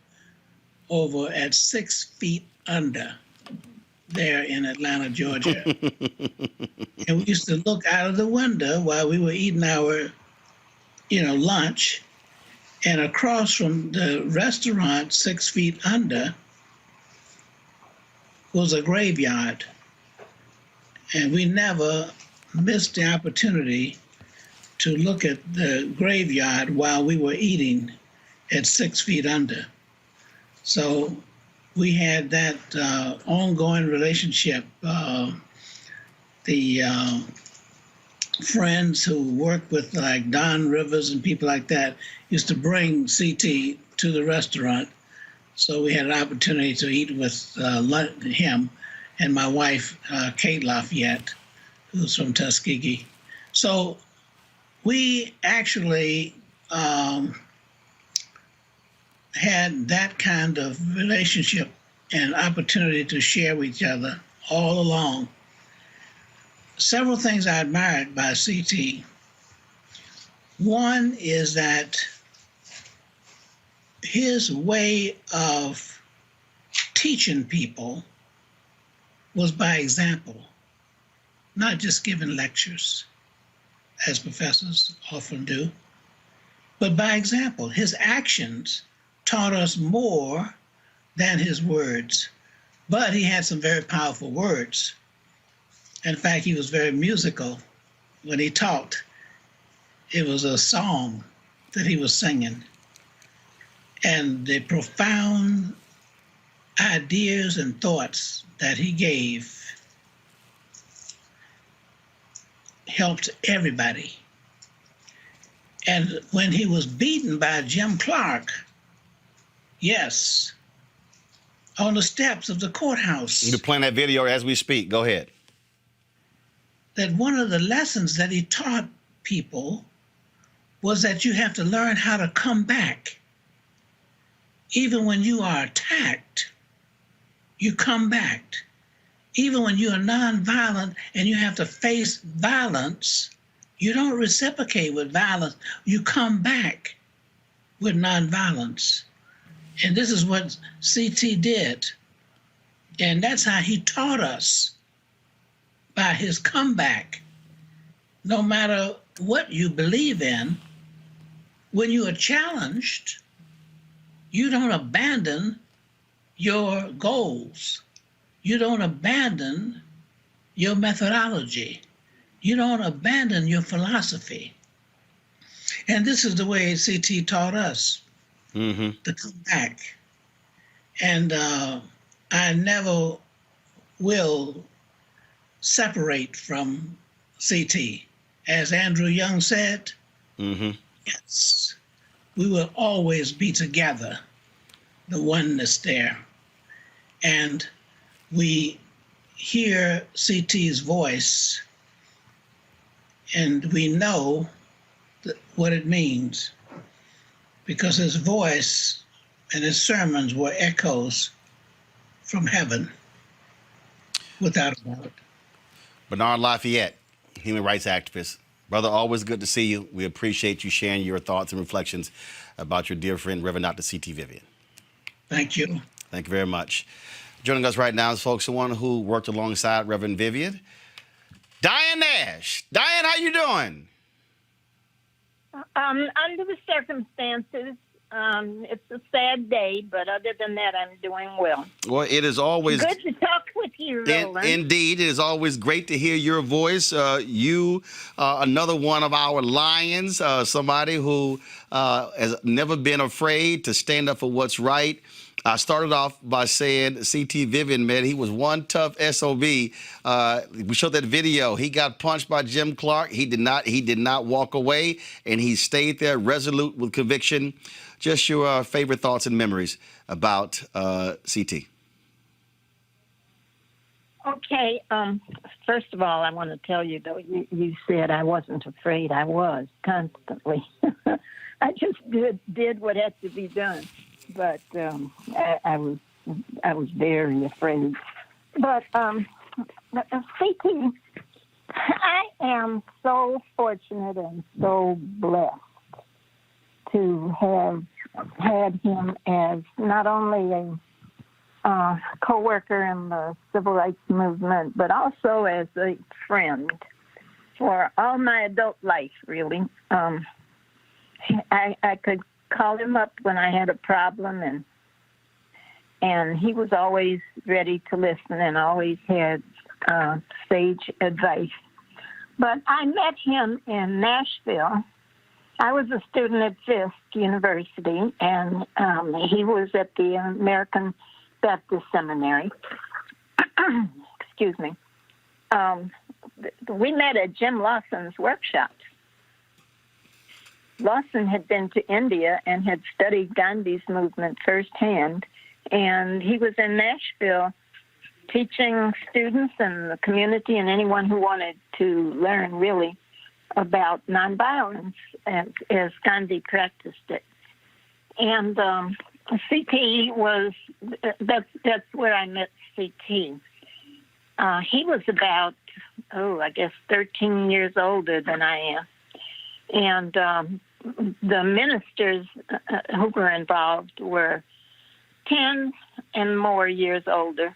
over at 6 Feet Under there in Atlanta, Georgia. And we used to look out of the window while we were eating our, lunch. And across from the restaurant, 6 Feet Under, was a graveyard. And we never missed the opportunity to look at the graveyard while we were eating at 6 feet under. So we had that ongoing relationship. The friends who worked with like Don Rivers and people like that used to bring CT to the restaurant. So we had an opportunity to eat with him and my wife, Kate Lafayette, who's from Tuskegee. So we actually had that kind of relationship and opportunity to share with each other all along. Several things I admired by CT. One is that his way of teaching people was by example, not just giving lectures, as professors often do, but by example. His actions taught us more than his words, but he had some very powerful words. In fact, he was very musical when he talked. It was a song that he was singing. And the profound ideas and thoughts that he gave helped everybody. And when he was beaten by Jim Clark, yes, on the steps of the courthouse. You're playing that video as we speak. Go ahead. That one of the lessons that he taught people was that you have to learn how to come back. Even when you are attacked, you come back. Even when you are nonviolent and you have to face violence, you don't reciprocate with violence. You come back with nonviolence. And this is what CT did. And that's how he taught us, by his comeback. No matter what you believe in, when you are challenged, you don't abandon your goals. You don't abandon your methodology. You don't abandon your philosophy. And this is the way CT taught us to come back. And I never will separate from CT. As Andrew Young said, yes, we will always be together, the oneness there. And we hear CT's voice and we know what it means, because his voice and his sermons were echoes from heaven, without a doubt. Bernard Lafayette, human rights activist. Brother, always good to see you. We appreciate you sharing your thoughts and reflections about your dear friend, Reverend Dr. C.T. Vivian. Thank you. Thank you very much. Joining us right now is folks, someone who worked alongside Reverend Vivian, Diane Nash. Diane, how you doing? Under the circumstances, it's a sad day, but other than that, I'm doing well. Well, it is always good to talk with you, Roland. Indeed, it is always great to hear your voice. You, another one of our lions, somebody who has never been afraid to stand up for what's right. I started off by saying C.T. Vivian, man, he was one tough SOB. We showed that video. He got punched by Jim Clark. He did not walk away, and he stayed there resolute with conviction. Just your favorite thoughts and memories about C.T. Okay. First of all, I want to tell you, though, you said I wasn't afraid. I was constantly. I just did what had to be done. But I was very afraid. But CT, I am so fortunate and so blessed to have had him as not only a co-worker in the civil rights movement, but also as a friend for all my adult life, really. I could call him up when I had a problem, and and he was always ready to listen and always had sage advice. But I met him in Nashville. I was a student at Fisk University, and he was at the American Baptist Seminary. Excuse me. We met at Jim Lawson's workshops. Lawson had been to India and had studied Gandhi's movement firsthand, and he was in Nashville teaching students and the community and anyone who wanted to learn really about nonviolence as Gandhi practiced it. And CT was, that's where I met CT. He was about, I guess 13 years older than I am. And the ministers who were involved were 10 and more years older.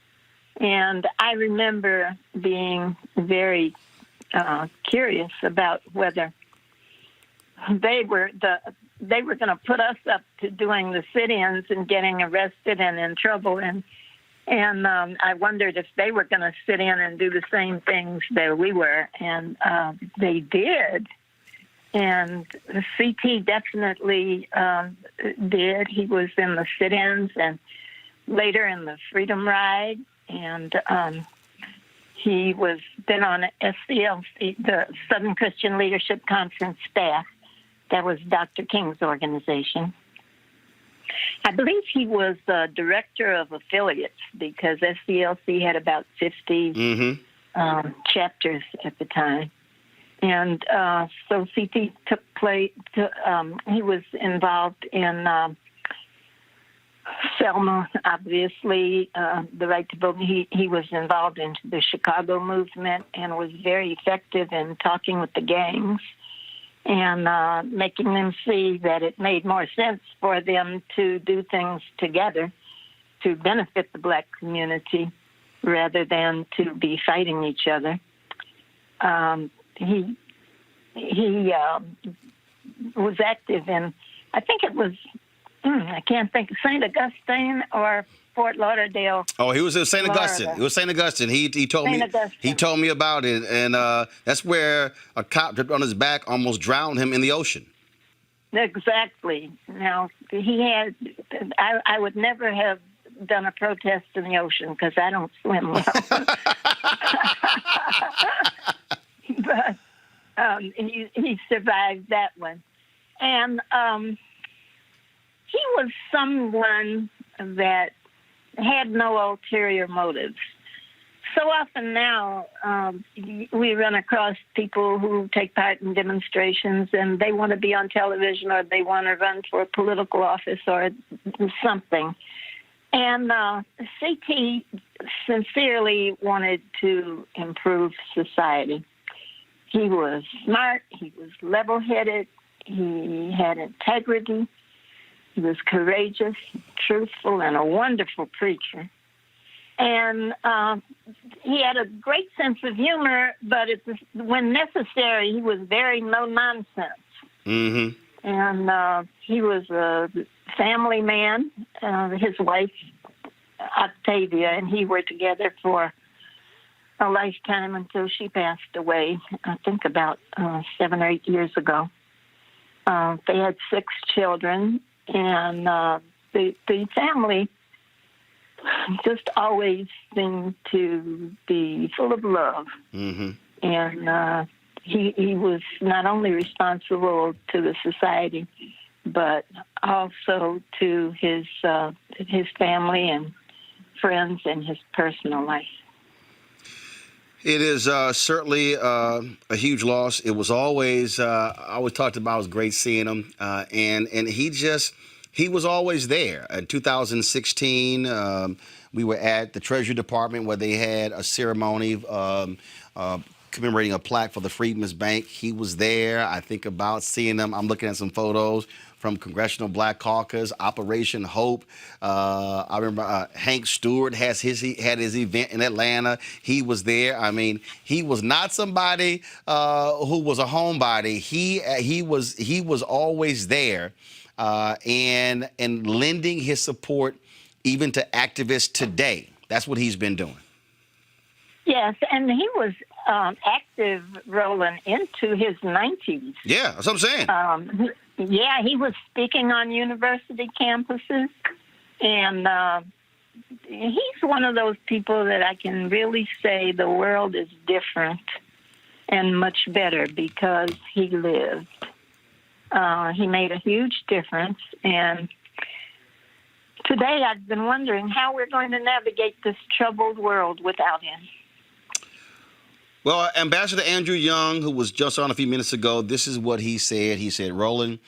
And I remember being very curious about whether they were going to put us up to doing the sit-ins and getting arrested and in trouble. And I wondered if they were going to sit in and do the same things that we were. And they did. And CT definitely did. He was in the sit-ins and later in the Freedom Ride. And he was then on SCLC, the Southern Christian Leadership Conference staff. That was Dr. King's organization. I believe he was director of affiliates because SCLC had about 50 chapters at the time. And so CT took place, he was involved in Selma, obviously, the right to vote. He was involved in the Chicago movement and was very effective in talking with the gangs and making them see that it made more sense for them to do things together to benefit the black community rather than to be fighting each other. He was active in, I think it was, I can't think, St. Augustine or Fort Lauderdale. Oh, he was in St. Augustine. It was St. Augustine. He told me. He told me about it, and that's where a cop dripped on his back, almost drowned him in the ocean. Exactly. Now he had. I would never have done a protest in the ocean because I don't swim well. But he survived that one, and he was someone that had no ulterior motives. So often now we run across people who take part in demonstrations and they want to be on television or they want to run for a political office or something. And CT sincerely wanted to improve society. He was smart, he was level-headed, he had integrity, he was courageous, truthful, and a wonderful preacher. And he had a great sense of humor, but when necessary, he was very no-nonsense. Mm-hmm. And he was a family man. His wife, Octavia, and he were together for a lifetime until she passed away, I think about 7 or 8 years ago. They had 6 children, and the family just always seemed to be full of love. Mm-hmm. And he was not only responsible to the society, but also to his family and friends and his personal life. It is certainly a huge loss. It was always, I always talked about, it was great seeing him. And he was always there. In 2016, we were at the Treasury Department where they had a ceremony commemorating a plaque for the Freedmen's Bank. He was there. I think about seeing him. I'm looking at some photos from Congressional Black Caucus, Operation Hope. I remember Hank Stewart had his event in Atlanta. He was there. I mean, he was not somebody who was a homebody. He was always there and lending his support even to activists today. That's what he's been doing. Yes, and he was active, Roland, into his 90s. Yeah, that's what I'm saying. He was speaking on university campuses, and he's one of those people that I can really say the world is different and much better because he lived. He made a huge difference, and today I've been wondering how we're going to navigate this troubled world without him. Well, Ambassador Andrew Young, who was just on a few minutes ago, this is what he said. He said, Roland,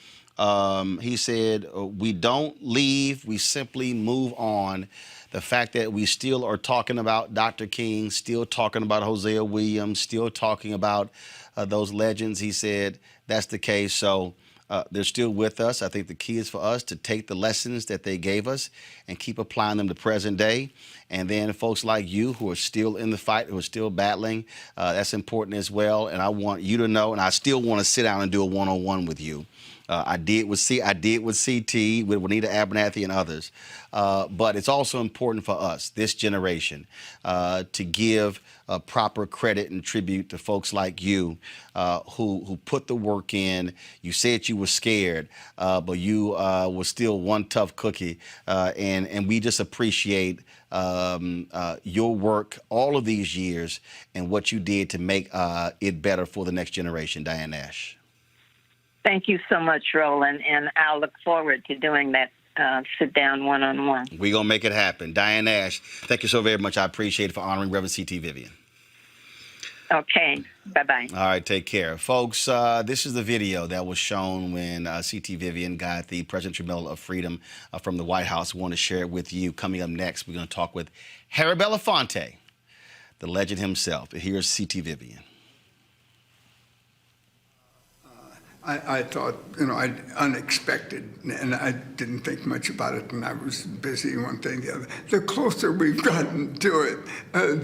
he said, we don't leave, we simply move on. The fact that we still are talking about Dr. King, still talking about Hosea Williams, still talking about those legends, he said, that's the case. So they're still with us. I think the key is for us to take the lessons that they gave us and keep applying them to present day. And then folks like you who are still in the fight, who are still battling, that's important as well. And I want you to know, and I still want to sit down and do a one-on-one with you. I did with CT, with Juanita Abernathy and others. But it's also important for us, this generation, to give proper credit and tribute to folks like you who put the work in. You said you were scared, but you were still one tough cookie. And we just appreciate your work all of these years and what you did to make it better for the next generation. Diane Nash. Thank you so much, Roland, and I'll look forward to doing that sit-down one-on-one. We're going to make it happen. Diane Nash, thank you so very much. I appreciate it for honoring Reverend C.T. Vivian. Okay. Bye-bye. All right, take care. Folks, this is the video that was shown when C.T. Vivian got the Presidential Medal of Freedom from the White House. We want to share it with you. Coming up next, we're going to talk with Harry Belafonte, the legend himself. Here's C.T. Vivian. I thought, unexpected, and I didn't think much about it, and I was busy one thing, the other. The closer we've gotten to it,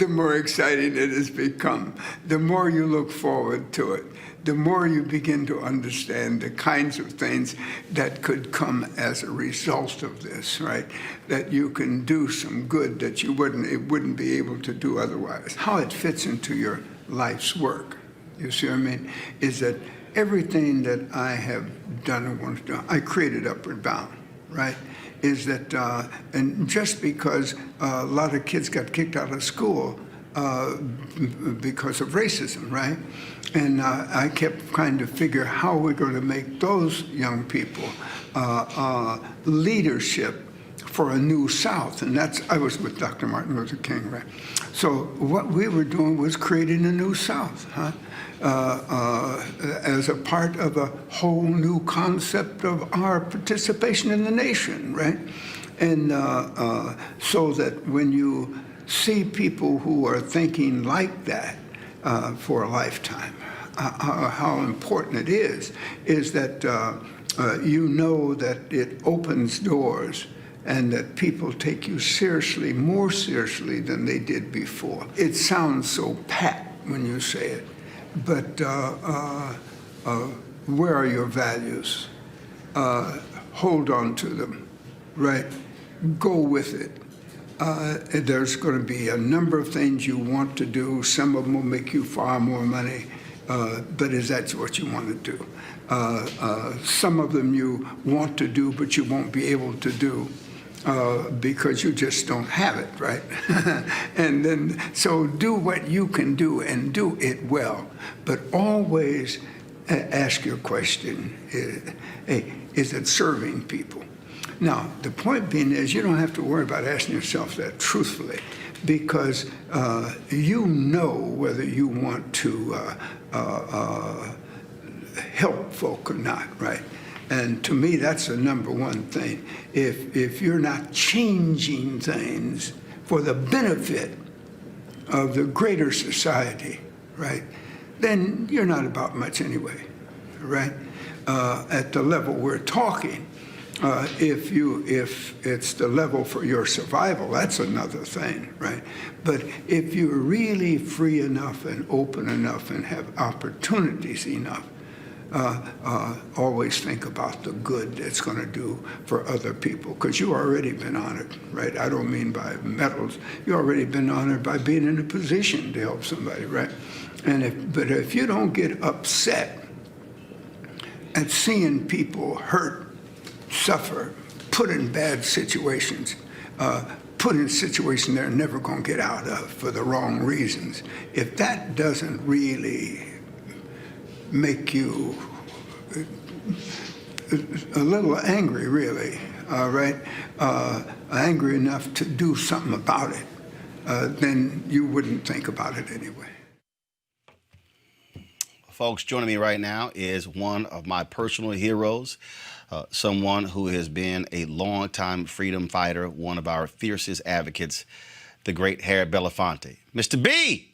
the more exciting it has become. The more you look forward to it, the more you begin to understand the kinds of things that could come as a result of this, right? That you can do some good that it wouldn't be able to do otherwise. How it fits into your life's work, you see what I mean, is that everything that I have done and want to do, I created Upward Bound, right? Is that, and just because a lot of kids got kicked out of school because of racism, right? And I kept trying to figure how we're going to make those young people leadership for a new South. And I was with Dr. Martin Luther King, right? So what we were doing was creating a new South, huh? As a part of a whole new concept of our participation in the nation, right? And so that when you see people who are thinking like that for a lifetime, how important it is that you know that it opens doors and that people take you seriously, more seriously than they did before. It sounds so pat when you say it. But where are your values? Hold on to them, right? Go with it. There's going to be a number of things you want to do. Some of them will make you far more money, but is that what you want to do? Some of them you want to do, but you won't be able to do. Because you just don't have it, right? And then, so do what you can do and do it well. But always ask your question, is it serving people? Now, the point being is you don't have to worry about asking yourself that truthfully, because you know whether you want to help folk or not, right? And to me, that's the number one thing. If you're not changing things for the benefit of the greater society, right, then you're not about much anyway, right? At the level we're talking, if it's the level for your survival, that's another thing, right? But if you're really free enough and open enough and have opportunities enough, always think about the good it's going to do for other people, because you've already been honored, right? I don't mean by medals. You've already been honored by being in a position to help somebody, right? But if you don't get upset at seeing people hurt, suffer, put in bad situations, put in situations they're never going to get out of for the wrong reasons, if that doesn't really make you a little angry, really, right? Angry enough to do something about it, then you wouldn't think about it anyway. Folks, joining me right now is one of my personal heroes, someone who has been a longtime freedom fighter, one of our fiercest advocates, the great Harry Belafonte. Mr. B!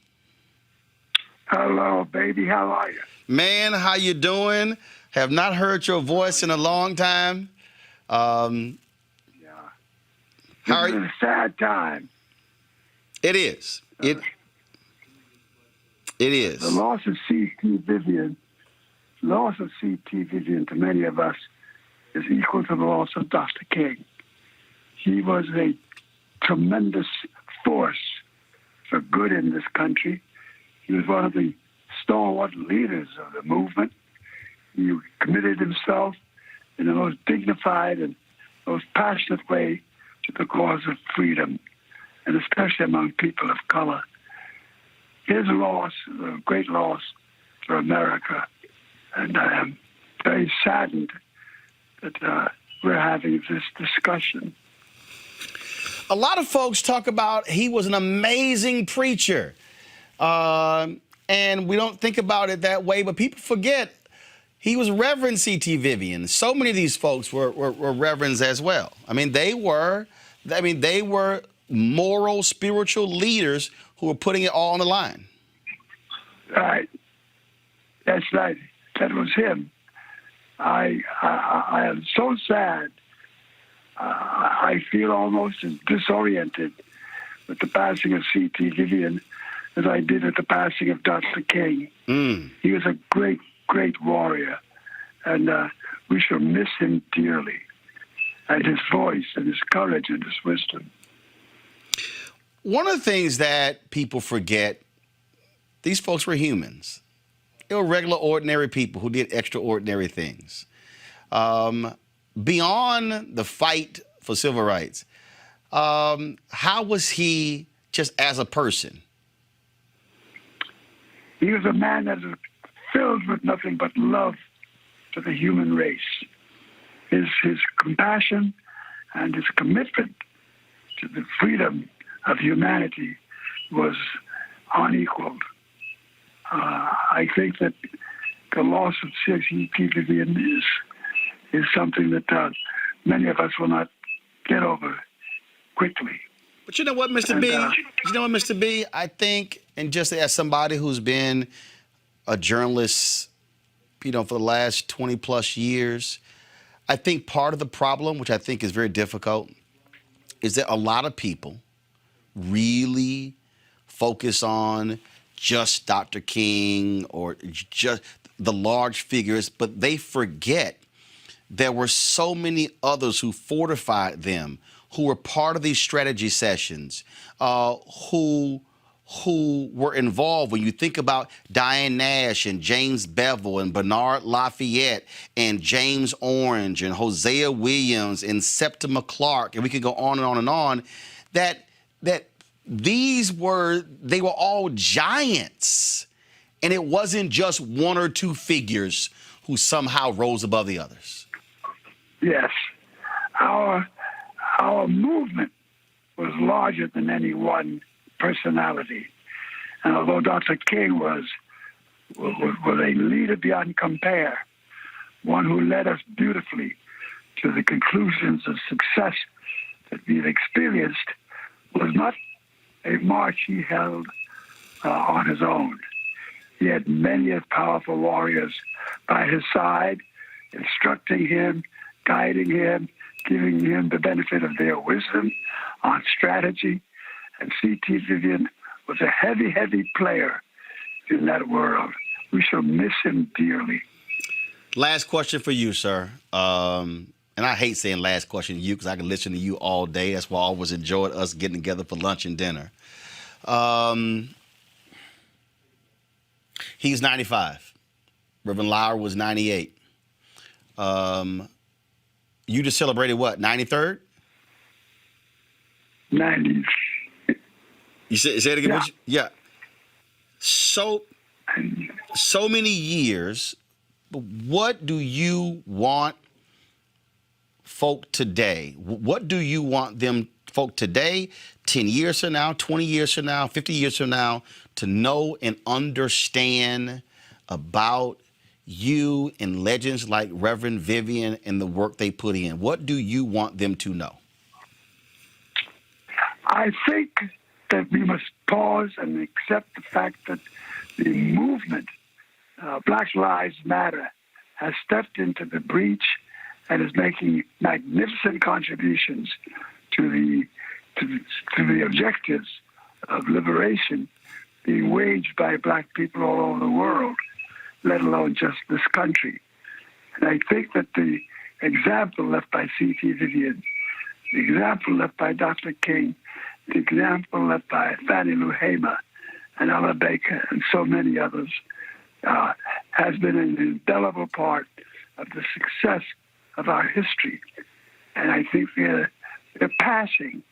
Hello, baby. How are you? Man, how you doing? Have not heard your voice in a long time. Yeah. This is a sad time. It is. It is. The loss of C.T. Vivian to many of us is equal to the loss of Dr. King. He was a tremendous force for good in this country. He was one of the stalwart leaders of the movement. He committed himself in the most dignified and most passionate way to the cause of freedom, and especially among people of color. His loss is a great loss for America, and I am very saddened that we're having this discussion. A lot of folks talk about he was an amazing preacher, and we don't think about it that way, but people forget he was Reverend C.T. Vivian. So many of these folks were reverends as well. I mean, they were moral, spiritual leaders who were putting it all on the line. Right. That's right. That was him. I am so sad. I feel almost as disoriented with the passing of C.T. Vivian as I did at the passing of Dr. King. He was a great, great warrior, and we shall miss him dearly, and his voice and his courage and his wisdom. One of the things that people forget, these folks were humans. They were regular, ordinary people who did extraordinary things. Beyond the fight for civil rights, how was he just as a person? He was a man that was filled with nothing but love for the human race. His compassion and his commitment to the freedom of humanity was unequaled. I think that the loss of C.T. Vivian is something that many of us will not get over quickly. But you know what, Mr. B? You know what, Mr. B? I think, and just as somebody who's been a journalist, for the last 20 plus years, I think part of the problem, which I think is very difficult, is that a lot of people really focus on just Dr. King or just the large figures, but they forget there were so many others who fortified them, who were part of these strategy sessions, who were involved. When you think about Diane Nash and James Bevel and Bernard Lafayette and James Orange and Hosea Williams and Septima Clark, and we could go on and on and on, that they were all giants. And it wasn't just one or two figures who somehow rose above the others. Yes. Our movement was larger than any one personality. And although Dr. King was a leader beyond compare, one who led us beautifully to the conclusions of success that we've experienced, was not a march he held on his own. He had many powerful warriors by his side, instructing him, guiding him, giving him the benefit of their wisdom on strategy. And C.T. Vivian was a heavy, heavy player in that world. We shall miss him dearly. Last question for you, sir. And I hate saying last question to you because I can listen to you all day. That's why I always enjoyed us getting together for lunch and dinner. He's 95. Reverend Lauer was 98. You just celebrated what, 93rd? 90s. You say it again? Yeah. Yeah. So many years. But what do you want folk today? What do you want folk today, 10 years from now, 20 years from now, 50 years from now, to know and understand about you and legends like Reverend Vivian and the work they put in? What do you want them to know? I think that we must pause and accept the fact that the movement, Black Lives Matter, has stepped into the breach and is making magnificent contributions to the objectives of liberation being waged by Black people all over the world, let alone just this country. And I think that the example left by C.T. Vivian, the example left by Dr. King, the example left by Fannie Lou Hamer and Ella Baker and so many others has been an indelible part of the success of our history. And I think their passing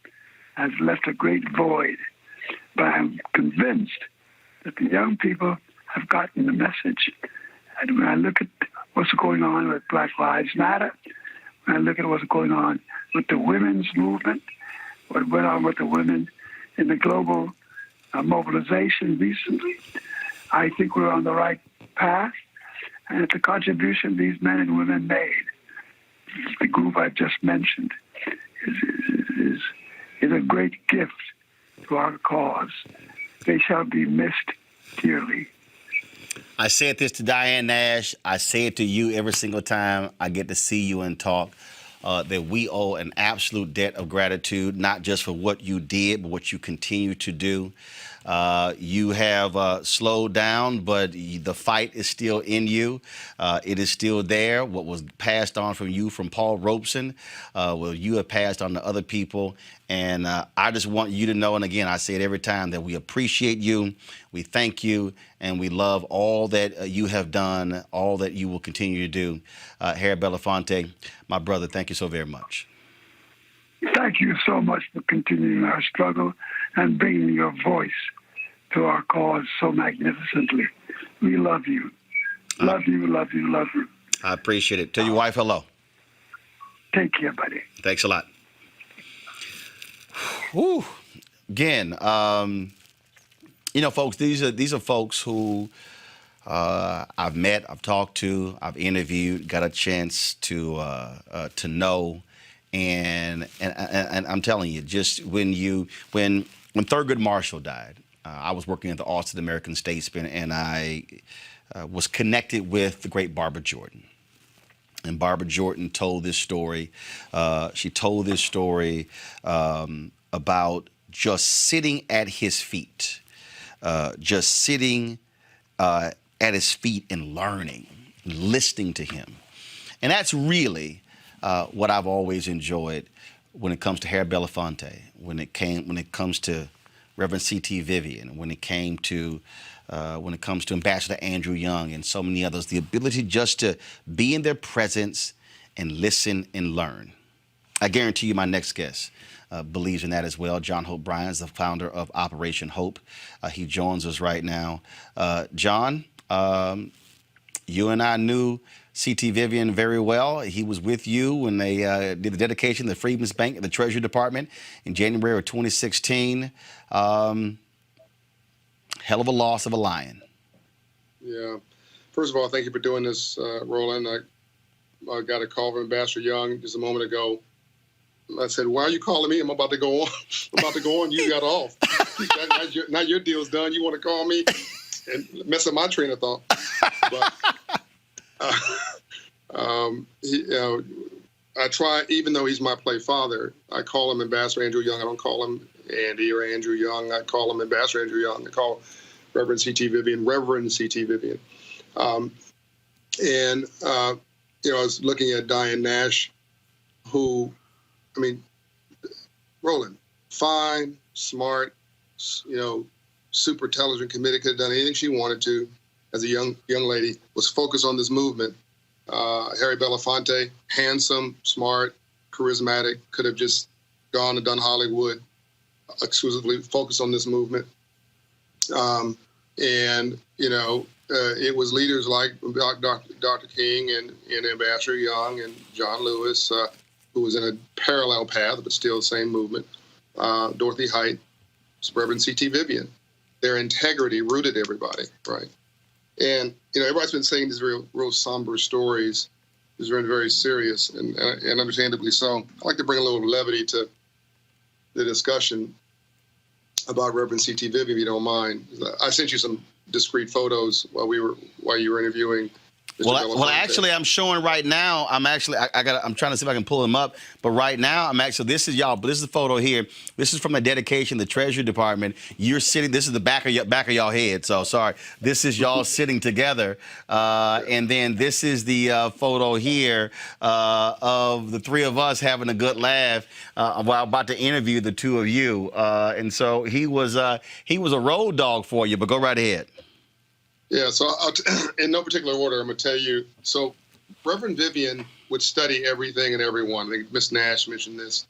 has left a great void. But I'm convinced that the young people have gotten the message. And when I look at what's going on with Black Lives Matter, when I look at what's going on with the women's movement, what went on with the women in the global mobilization recently, I think we're on the right path. And the contribution these men and women made, the group I've just mentioned, is a great gift to our cause. They shall be missed dearly. I said this to Diane Nash. I say it to you every single time I get to see you and talk, that we owe an absolute debt of gratitude, not just for what you did, but what you continue to do. You have slowed down, but the fight is still in you. It is still there. What was passed on from you from Paul Robeson, well, you have passed on to other people. And I just want you to know, and again, I say it every time, that we appreciate you, we thank you, and we love all that you have done, all that you will continue to do. Harry Belafonte, my brother, thank you so very much. Thank you so much for continuing our struggle and bringing your voice to our cause so magnificently. We love you. Love you, love you, love you. I appreciate it. Tell your wife hello. Take care, buddy. Thanks a lot. Whew. Again, folks, these are folks who I've met, I've talked to, I've interviewed, got a chance to know. And I'm telling you, just when Thurgood Marshall died, I was working at the Austin American Statesman, and I was connected with the great Barbara Jordan. And Barbara Jordan told this story. She told this story about just sitting at his feet, just sitting at his feet and learning, listening to him. And that's really what I've always enjoyed when it comes to Harry Belafonte, when it comes to Reverend C.T. Vivian, when it comes to Ambassador Andrew Young and so many others, the ability just to be in their presence and listen and learn. I guarantee you my next guest believes in that as well. John Hope Bryan is the founder of Operation Hope. He joins us right now. John, you and I knew C.T. Vivian very well. He was with you when they did the dedication of the Freedmen's Bank at the Treasury Department in January of 2016. Hell of a loss of a lion. Yeah. First of all, thank you for doing this, Roland. I got a call from Ambassador Young just a moment ago. I said, "Why are you calling me? I'm about to go on. You got off. Now your deal's done. You want to call me and mess up my train of thought." But I try, even though he's my play father, I call him Ambassador Andrew Young. I don't call him Andy or Andrew Young. I call him Ambassador Andrew Young. I call Reverend C.T. Vivian Reverend C.T. Vivian. And, I was looking at Diane Nash, who, Roland, fine, smart, super intelligent, committed, could have done anything she wanted to as a young lady, was focused on this movement. Harry Belafonte, handsome, smart, charismatic, could have just gone and done Hollywood, exclusively focused on this movement. It was leaders like Dr. King and Ambassador Young and John Lewis, who was in a parallel path, but still the same movement. Dorothy Height, Reverend C.T. Vivian. Their integrity rooted everybody, right? And, everybody's been saying these real somber stories. It's been very serious and understandably so. I'd like to bring a little levity to the discussion about Reverend C.T. Vivian, if you don't mind. I sent you some discrete photos while you were interviewing Mr. Well, actually, I'm showing right now. I'm trying to see if I can pull them up. But right now, this is the photo here. This is from a dedication to the Treasury Department. You're sitting. This is the back of y'all head. So sorry. This is y'all sitting together. And then this is the photo here of the three of us having a good laugh while about to interview the two of you. And so he was a road dog for you. But go right ahead. Yeah, so in no particular order, I'm going to tell you. So Reverend Vivian would study everything and everyone. I think Miss Nash mentioned this.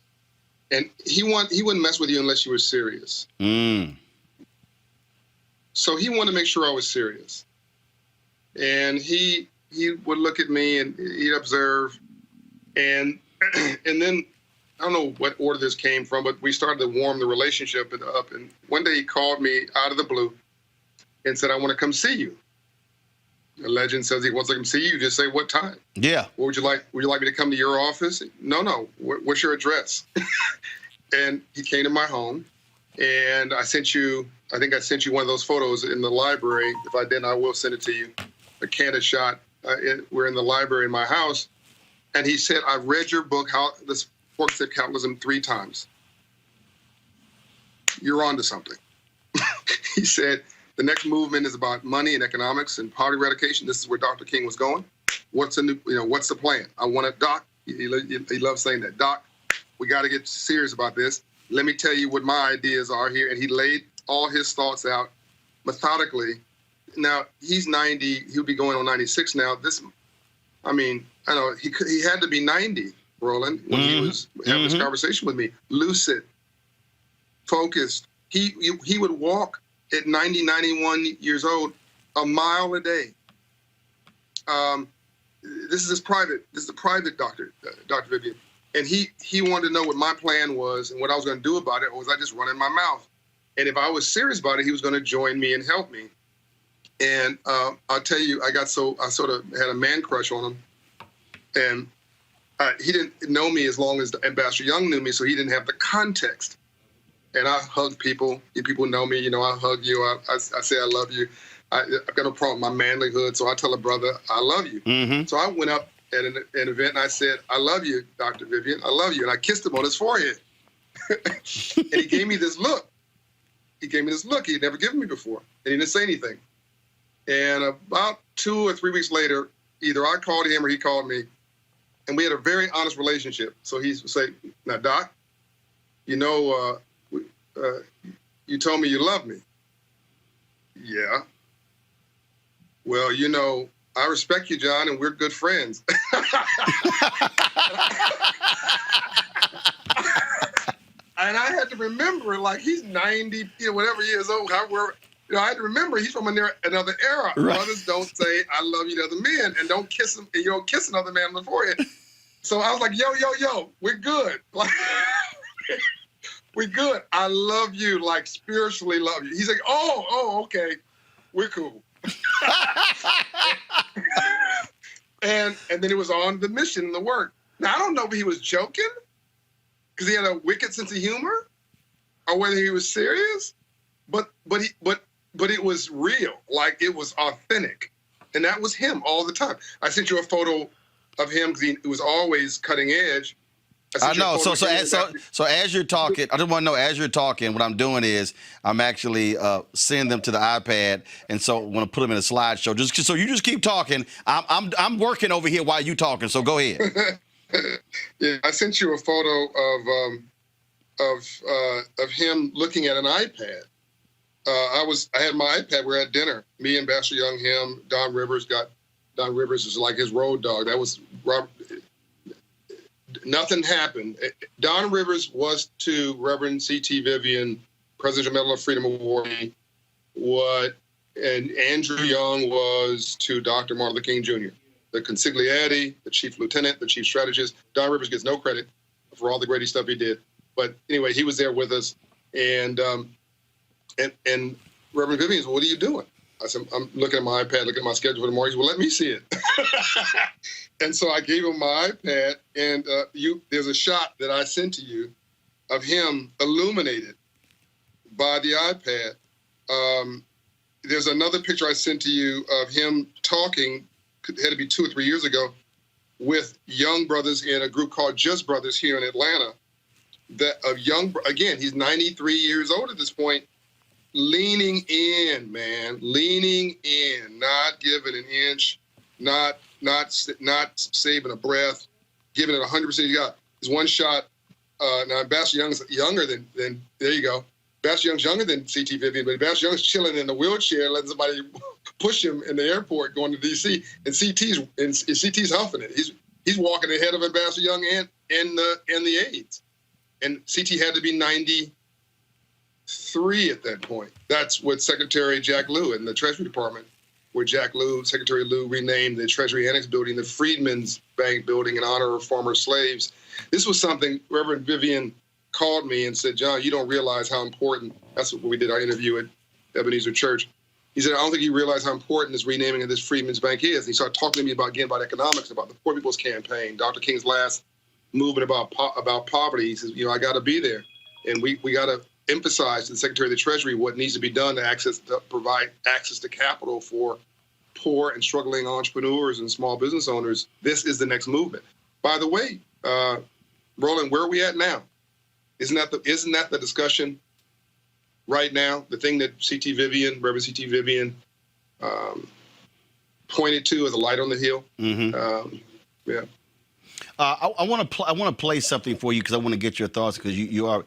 And he wouldn't mess with you unless you were serious. So he wanted to make sure I was serious. And he would look at me and he'd observe. And then, I don't know what order this came from, but we started to warm the relationship up. And one day he called me out of the blue and said, I want to come see you. The legend says he wants to come see you. Just say what time. Yeah. What would you like? Would you like me to come to your office? No. What's your address? And he came to my home, and I think I sent you one of those photos in the library. If I didn't, I will send it to you. A candid shot. We're in the library in my house, and he said, I've read your book, this book said Capitalism 3 times. You're on to something. He said, the next movement is about money and economics and poverty eradication. This is where Dr. King was going. What's the plan? I want a doc. He loves saying that. Doc, we got to get serious about this. Let me tell you what my ideas are here. And he laid all his thoughts out methodically. Now, he's 90. He'll be going on 96 now. I know he had to be 90, Roland, when he was having this conversation with me. Lucid, focused. He would walk at 90, 91 years old, a mile a day. This is a private doctor, Dr. Vivian. And he wanted to know what my plan was and what I was going to do about it, or was I just running my mouth? And if I was serious about it, he was going to join me and help me. And I'll tell you, I sort of had a man crush on him. And he didn't know me as long as Ambassador Young knew me, so he didn't have the context. And I hug people. If people know me, I hug you. I say I love you. I've got no problem with my manlyhood, so I tell a brother, I love you. So I went up at an event and I said, I love you, Dr. Vivian. I love you. And I kissed him on his forehead. And he gave me this look. He'd never given me before. And he didn't say anything. And about 2 or 3 weeks later, either I called him or he called me. And we had a very honest relationship. So he would say, now, Doc, you told me you love me. Yeah. Well, I respect you, John, and we're good friends. And I had to remember, like, he's 90, whatever years old. I had to remember he's from another era. Right. Brothers don't say I love you to other men, and don't kiss him. You don't kiss another man on the forehead. So I was like, yo, we're good. Like, we're good. I love you, like spiritually love you. He's like, oh, okay, we're cool. and then it was on the mission and the work. Now I don't know if he was joking because he had a wicked sense of humor, or whether he was serious, but it was real, like it was authentic, and that was him all the time. I sent you a photo of him because he was always cutting edge. I know. So as you're talking, I just want to know, as you're talking, what I'm doing is I'm actually sending them to the iPad, and so I want to put them in a slideshow. So you just keep talking. I'm working over here while you talking. So go ahead. Yeah, I sent you a photo of him looking at an iPad. I had my iPad. We were at dinner. Me, Ambassador Young, him, Don Rivers. Don Rivers is like his road dog. That was Robert. Nothing happened. Don Rivers was to Reverend C.T. Vivian, Presidential Medal of Freedom awardee, and Andrew Young was to Dr. Martin Luther King Jr., the consigliere, the chief lieutenant, the chief strategist. Don Rivers gets no credit for all the great stuff he did. But anyway, he was there with us. And Reverend Vivian said, "What are you doing?" I said, "I'm looking at my iPad, looking at my schedule for tomorrow." He said, "Well, let me see it." And so I gave him my iPad, and there's a shot that I sent to you of him illuminated by the iPad. There's another picture I sent to you of him talking, it had to be 2 or 3 years ago, with young brothers in a group called Just Brothers here in Atlanta. Again, he's 93 years old at this point, leaning in, man, not giving an inch, not saving a breath, giving it 100% he got. There's one shot. Now, Ambassador Young's younger than there you go. Ambassador Young's younger than C.T. Vivian, but Ambassador Young's chilling in the wheelchair, letting somebody push him in the airport going to D.C. And CT's huffing it. He's walking ahead of Ambassador Young and the aides. And CT had to be 93 at that point. That's with Secretary Jack Lew in the Treasury Department, where Secretary Lew renamed the Treasury Annex building the Freedmen's Bank building in honor of former slaves. This was something Reverend Vivian called me and said, "John, you don't realize how important," that's what we did our interview at Ebenezer Church. He said, "I don't think you realize how important this renaming of this Freedmen's Bank is." And he started talking to me about economics, about the Poor People's Campaign, Dr. King's last movement about poverty. He says, I got to be there. And we got to emphasize to the Secretary of the Treasury what needs to be done to provide access to capital for poor and struggling entrepreneurs and small business owners. This is the next movement. By the way, Roland, where are we at now? Isn't that the discussion right now? The thing that Reverend C.T. Vivian pointed to as a light on the hill. Mm-hmm. Yeah. I want to play something for you because I want to get your thoughts because you are.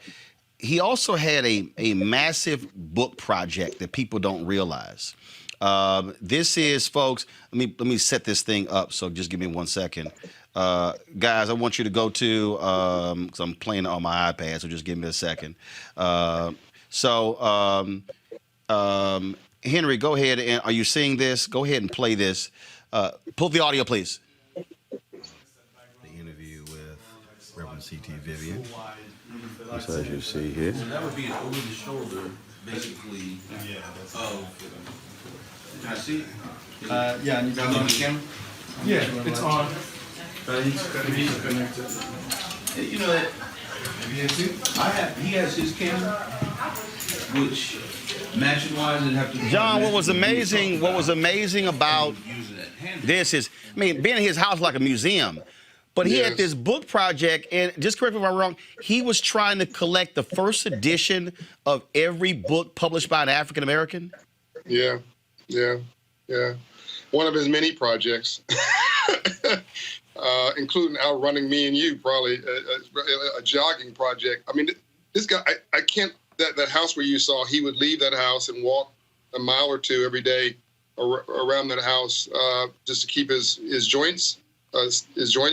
He also had a massive book project that people don't realize. This is, folks. Let me set this thing up. So just give me 1 second, guys. I want you to go to because I'm playing it on my iPad. So just give me a second. Henry, go ahead and are you seeing this? Go ahead and play this. Pull the audio, please. Reverend C.T. Vivian. Just as you see here. So that would be an over the shoulder, basically, of. Can I see? Yeah. Is that on the camera? Yeah, it's on. He's connected. You know that. He has his camera, which matching-wise, it'd have to. John, what was amazing about this is, being in his house like a museum. But he had this book project, and just correct me if I'm wrong, he was trying to collect the first edition of every book published by an African American? Yeah. One of his many projects, including outrunning me and you, probably a jogging project. This guy, I can't, that house where you saw, he would leave that house and walk a mile or two every day around that house just to keep his joints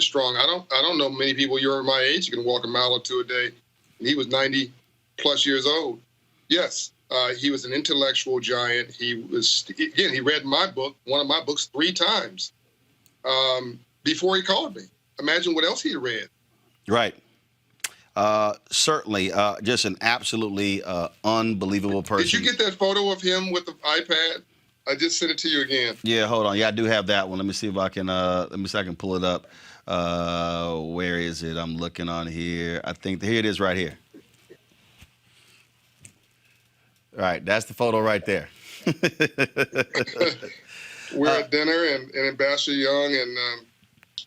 strong. I don't know many people your my age who can walk a mile or two a day. And he was 90 plus years old. Yes, he was an intellectual giant. He read one of my books 3 times before he called me. Imagine what else he had read. Right. Certainly, just an absolutely unbelievable person. Did you get that photo of him with the iPad? I just sent it to you again. Yeah, hold on. Yeah, I do have that one. Let me see if I can. Let me see if I can pull it up. Where is it? I'm looking on here. I think here it is, right here. All right, that's the photo right there. We're at dinner, and Ambassador Young and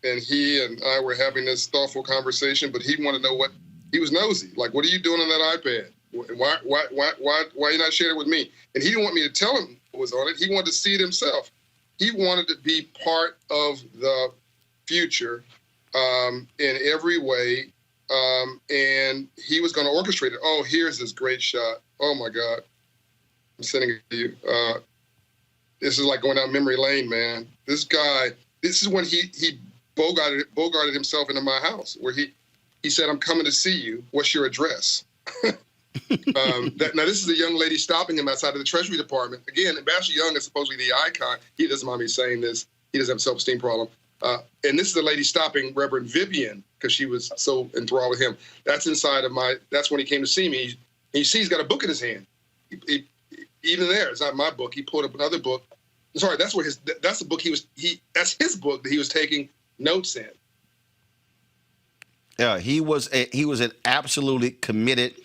and he and I were having this thoughtful conversation, but he wanted to know he was nosy. Like, what are you doing on that iPad? Why are you not sharing it with me? And he didn't want me to tell him what was on it. He wanted to see it himself. He wanted to be part of the future in every way, and he was going to orchestrate it. Oh, here's this great shot. Oh, my God. I'm sending it to you. This is like going down memory lane, man. This guy, this is when he bogarted himself into my house, where he said, I'm coming to see you. What's your address? Now, this is a young lady stopping him outside of the Treasury Department. Again, Ambassador Young is supposedly the icon. He doesn't mind me saying this. He doesn't have a self-esteem problem. And this is the lady stopping Reverend Vivian because she was so enthralled with him. That's that's when he came to see me. And you see he's got a book in his hand. Even there, it's not my book. He pulled up another book. Sorry, that's the book that's his book that he was taking notes in. Yeah, he was an absolutely committed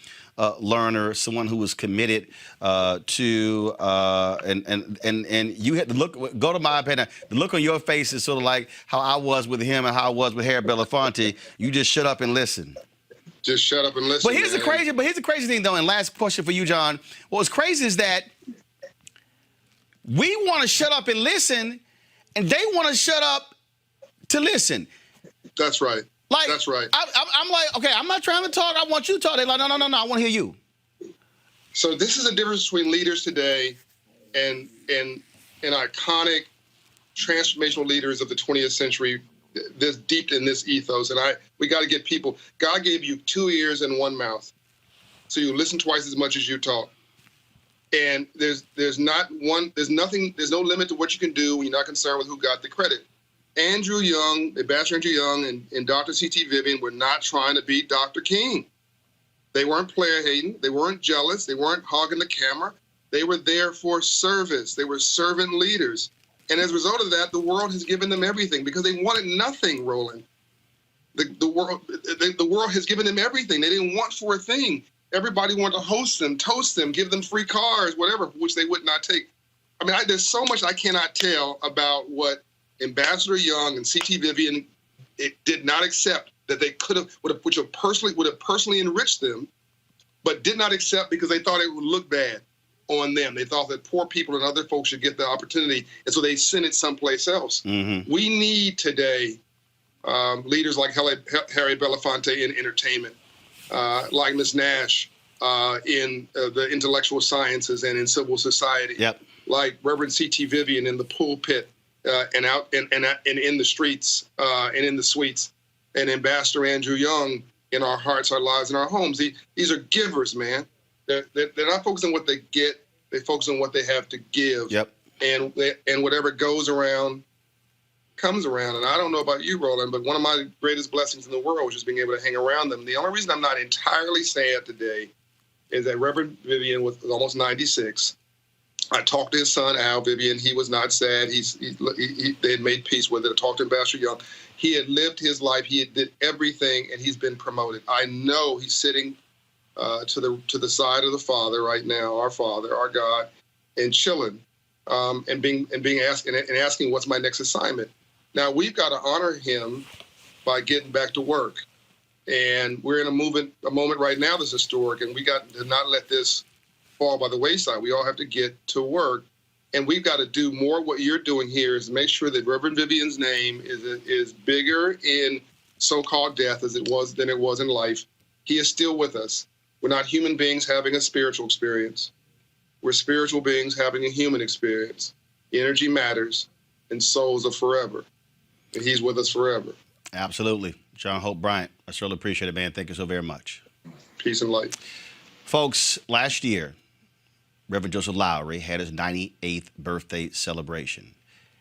learner, someone who was committed to and you had to go to my iPad. The look on your face is sort of like how I was with him and how I was with Harry Belafonte. You just shut up and listen. Just shut up and listen. But here's the crazy thing though, and last question for you, John. What's crazy is that we want to shut up and listen, and they want to shut up to listen. That's right. That's right. I'm like, okay, I'm not trying to talk. I want you to talk. They're like, no, I want to hear you. So this is the difference between leaders today and iconic transformational leaders of the 20th century. This deep in this ethos, and we got to get people. God gave you 2 ears and 1 mouth, so you listen twice as much as you talk. And there's no limit to what you can do when you're not concerned with who got the credit. Andrew Young, Ambassador Andrew Young, and Dr. C.T. Vivian were not trying to beat Dr. King. They weren't player hating. They weren't jealous. They weren't hogging the camera. They were there for service. They were servant leaders. And as a result of that, the world has given them everything because they wanted nothing, Roland. The world has given them everything. They didn't want for a thing. Everybody wanted to host them, toast them, give them free cars, whatever, which they would not take. I mean, there's so much I cannot tell about what Ambassador Young and C.T. Vivian did not accept that they would have personally enriched them, but did not accept because they thought it would look bad on them. They thought that poor people and other folks should get the opportunity, and so they sent it someplace else. Mm-hmm. We need today leaders like Harry Belafonte in entertainment, like Ms. Nash in the intellectual sciences and in civil society, like Reverend C.T. Vivian in the pulpit and out and in the streets and in the suites, and Ambassador Andrew Young in our hearts, our lives, and our homes. These are givers, man. They're not focused on what they get. They focus on what they have to give. Yep. And whatever goes around comes around. And I don't know about you, Roland, but one of my greatest blessings in the world was just being able to hang around them. The only reason I'm not entirely sad today is that Reverend Vivian was almost 96. I talked to his son, Al Vivian. He was not sad. They had made peace with it. I talked to Ambassador Young. He had lived his life. He did everything, and he's been promoted. I know he's sitting to the side of the Father right now, our Father, our God, and chilling, and asking what's my next assignment. Now we've got to honor him by getting back to work, and we're in a moment right now that's historic, and we got to not let this fall by the wayside. We all have to get to work, and we've got to do more. What you're doing here is make sure that Reverend Vivian's name is bigger in so-called death than it was in life. He is still with us. We're not human beings having a spiritual experience. We're spiritual beings having a human experience. Energy matters, and souls are forever. And he's with us forever. Absolutely. John Hope Bryant, I surely appreciate it, man. Thank you so very much. Peace and light. Folks, last year, Reverend Joseph Lowry had his 98th birthday celebration.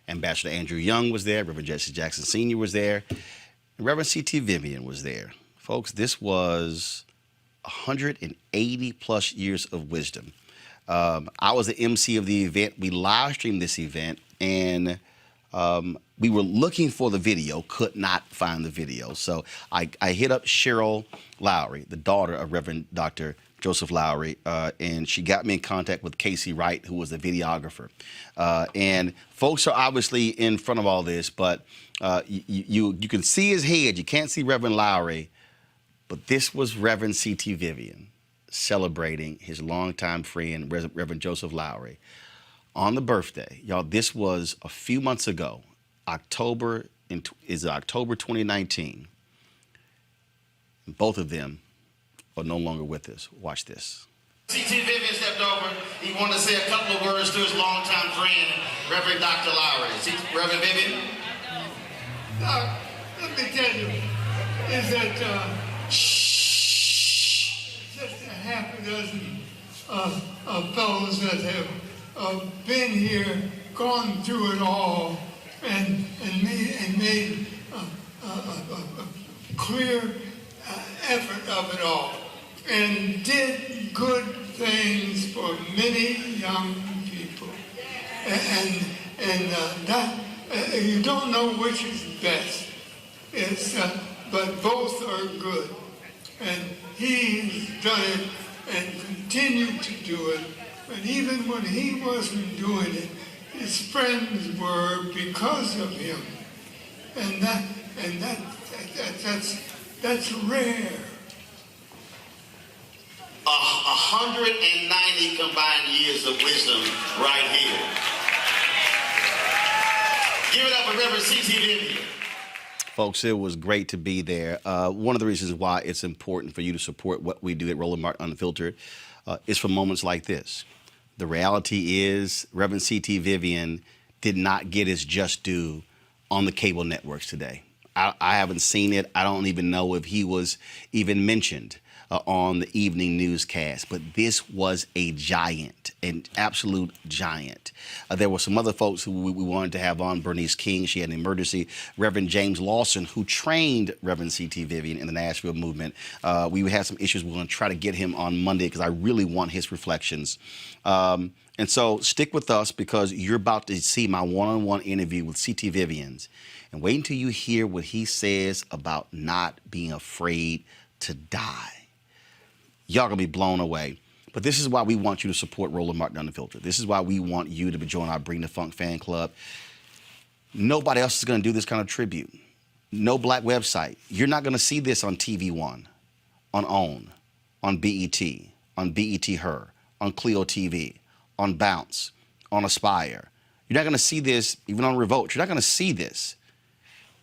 Ambassador Andrew Young was there. Reverend Jesse Jackson Sr. was there. And Reverend C.T. Vivian was there. Folks, this was 180 plus years of wisdom. I was the MC of the event. We live streamed this event, and we were looking for the video, could not find the video. So I hit up Cheryl Lowry, the daughter of Reverend Dr. Joseph Lowry, and she got me in contact with Casey Wright, who was the videographer. And folks are obviously in front of all this, but you can see his head. You can't see Reverend Lowry, but this was Reverend C.T. Vivian celebrating his longtime friend, Reverend Joseph Lowry, on the birthday. Y'all, this was a few months ago, October 2019. Both of them are no longer with us. Watch this. C.T. Vivian stepped over. He wanted to say a couple of words to his longtime friend, Reverend Dr. Lowry. Reverend Vivian? Let me tell you, is that just a half a dozen of fellows that have been here, gone through it all, and made a clear effort of it all, and did good things for many young people, and that you don't know which is best. It's but both are good, and he's done it and continued to do it. And even when he wasn't doing it, his friends were because of him, and that's rare. 190 combined years of wisdom right here. Give it up for Reverend C.T. Vivian. Folks, it was great to be there. One of the reasons why it's important for you to support what we do at Roland Martin Unfiltered is for moments like this. The reality is Reverend C.T. Vivian did not get his just due on the cable networks today. I haven't seen it. I don't even know if he was even mentioned on the evening newscast, but this was a giant, an absolute giant. There were some other folks who we wanted to have on. Bernice King, she had an emergency. Reverend James Lawson, who trained Reverend C.T. Vivian in the Nashville movement. We had some issues. We're going to try to get him on Monday because I really want his reflections. And so stick with us because you're about to see my one-on-one interview with C.T. Vivian. And wait until you hear what he says about not being afraid to die. Y'all gonna be blown away. But this is why we want you to support Roland Martin Unfiltered. This is why we want you to join our Bring the Funk fan club. Nobody else is gonna do this kind of tribute. No black website. You're not gonna see this on TV One, on OWN, on BET, on BET Her, on Clio TV, on Bounce, on Aspire. You're not gonna see this even on Revolt. You're not gonna see this.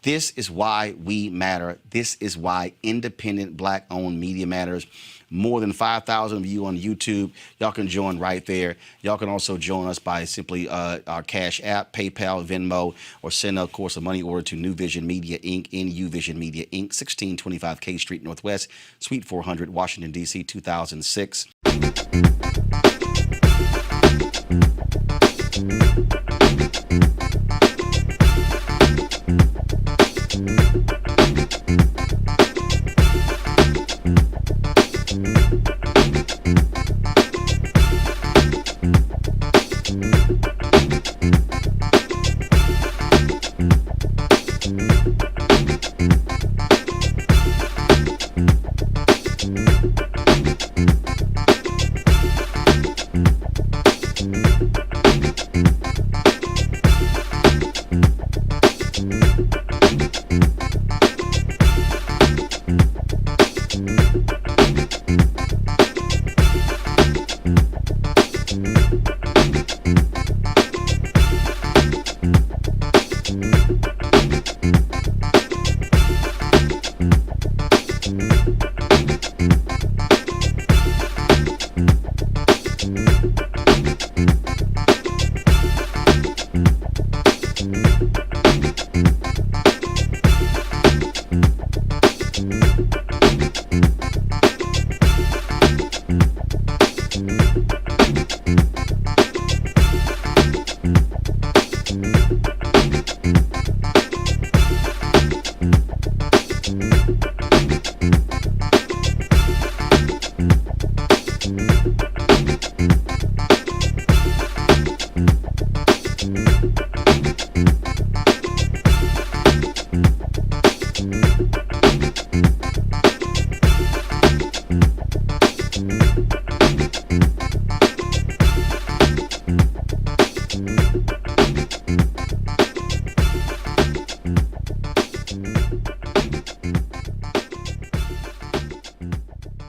This is why we matter. This is why independent black-owned media matters. More than 5,000 of you on YouTube. Y'all can join right there. Y'all can also join us by simply our Cash App, PayPal, Venmo, or send, of course, a money order to New Vision Media, Inc., NU Vision Media, Inc., 1625 K Street Northwest, Suite 400, Washington, D.C., 2006.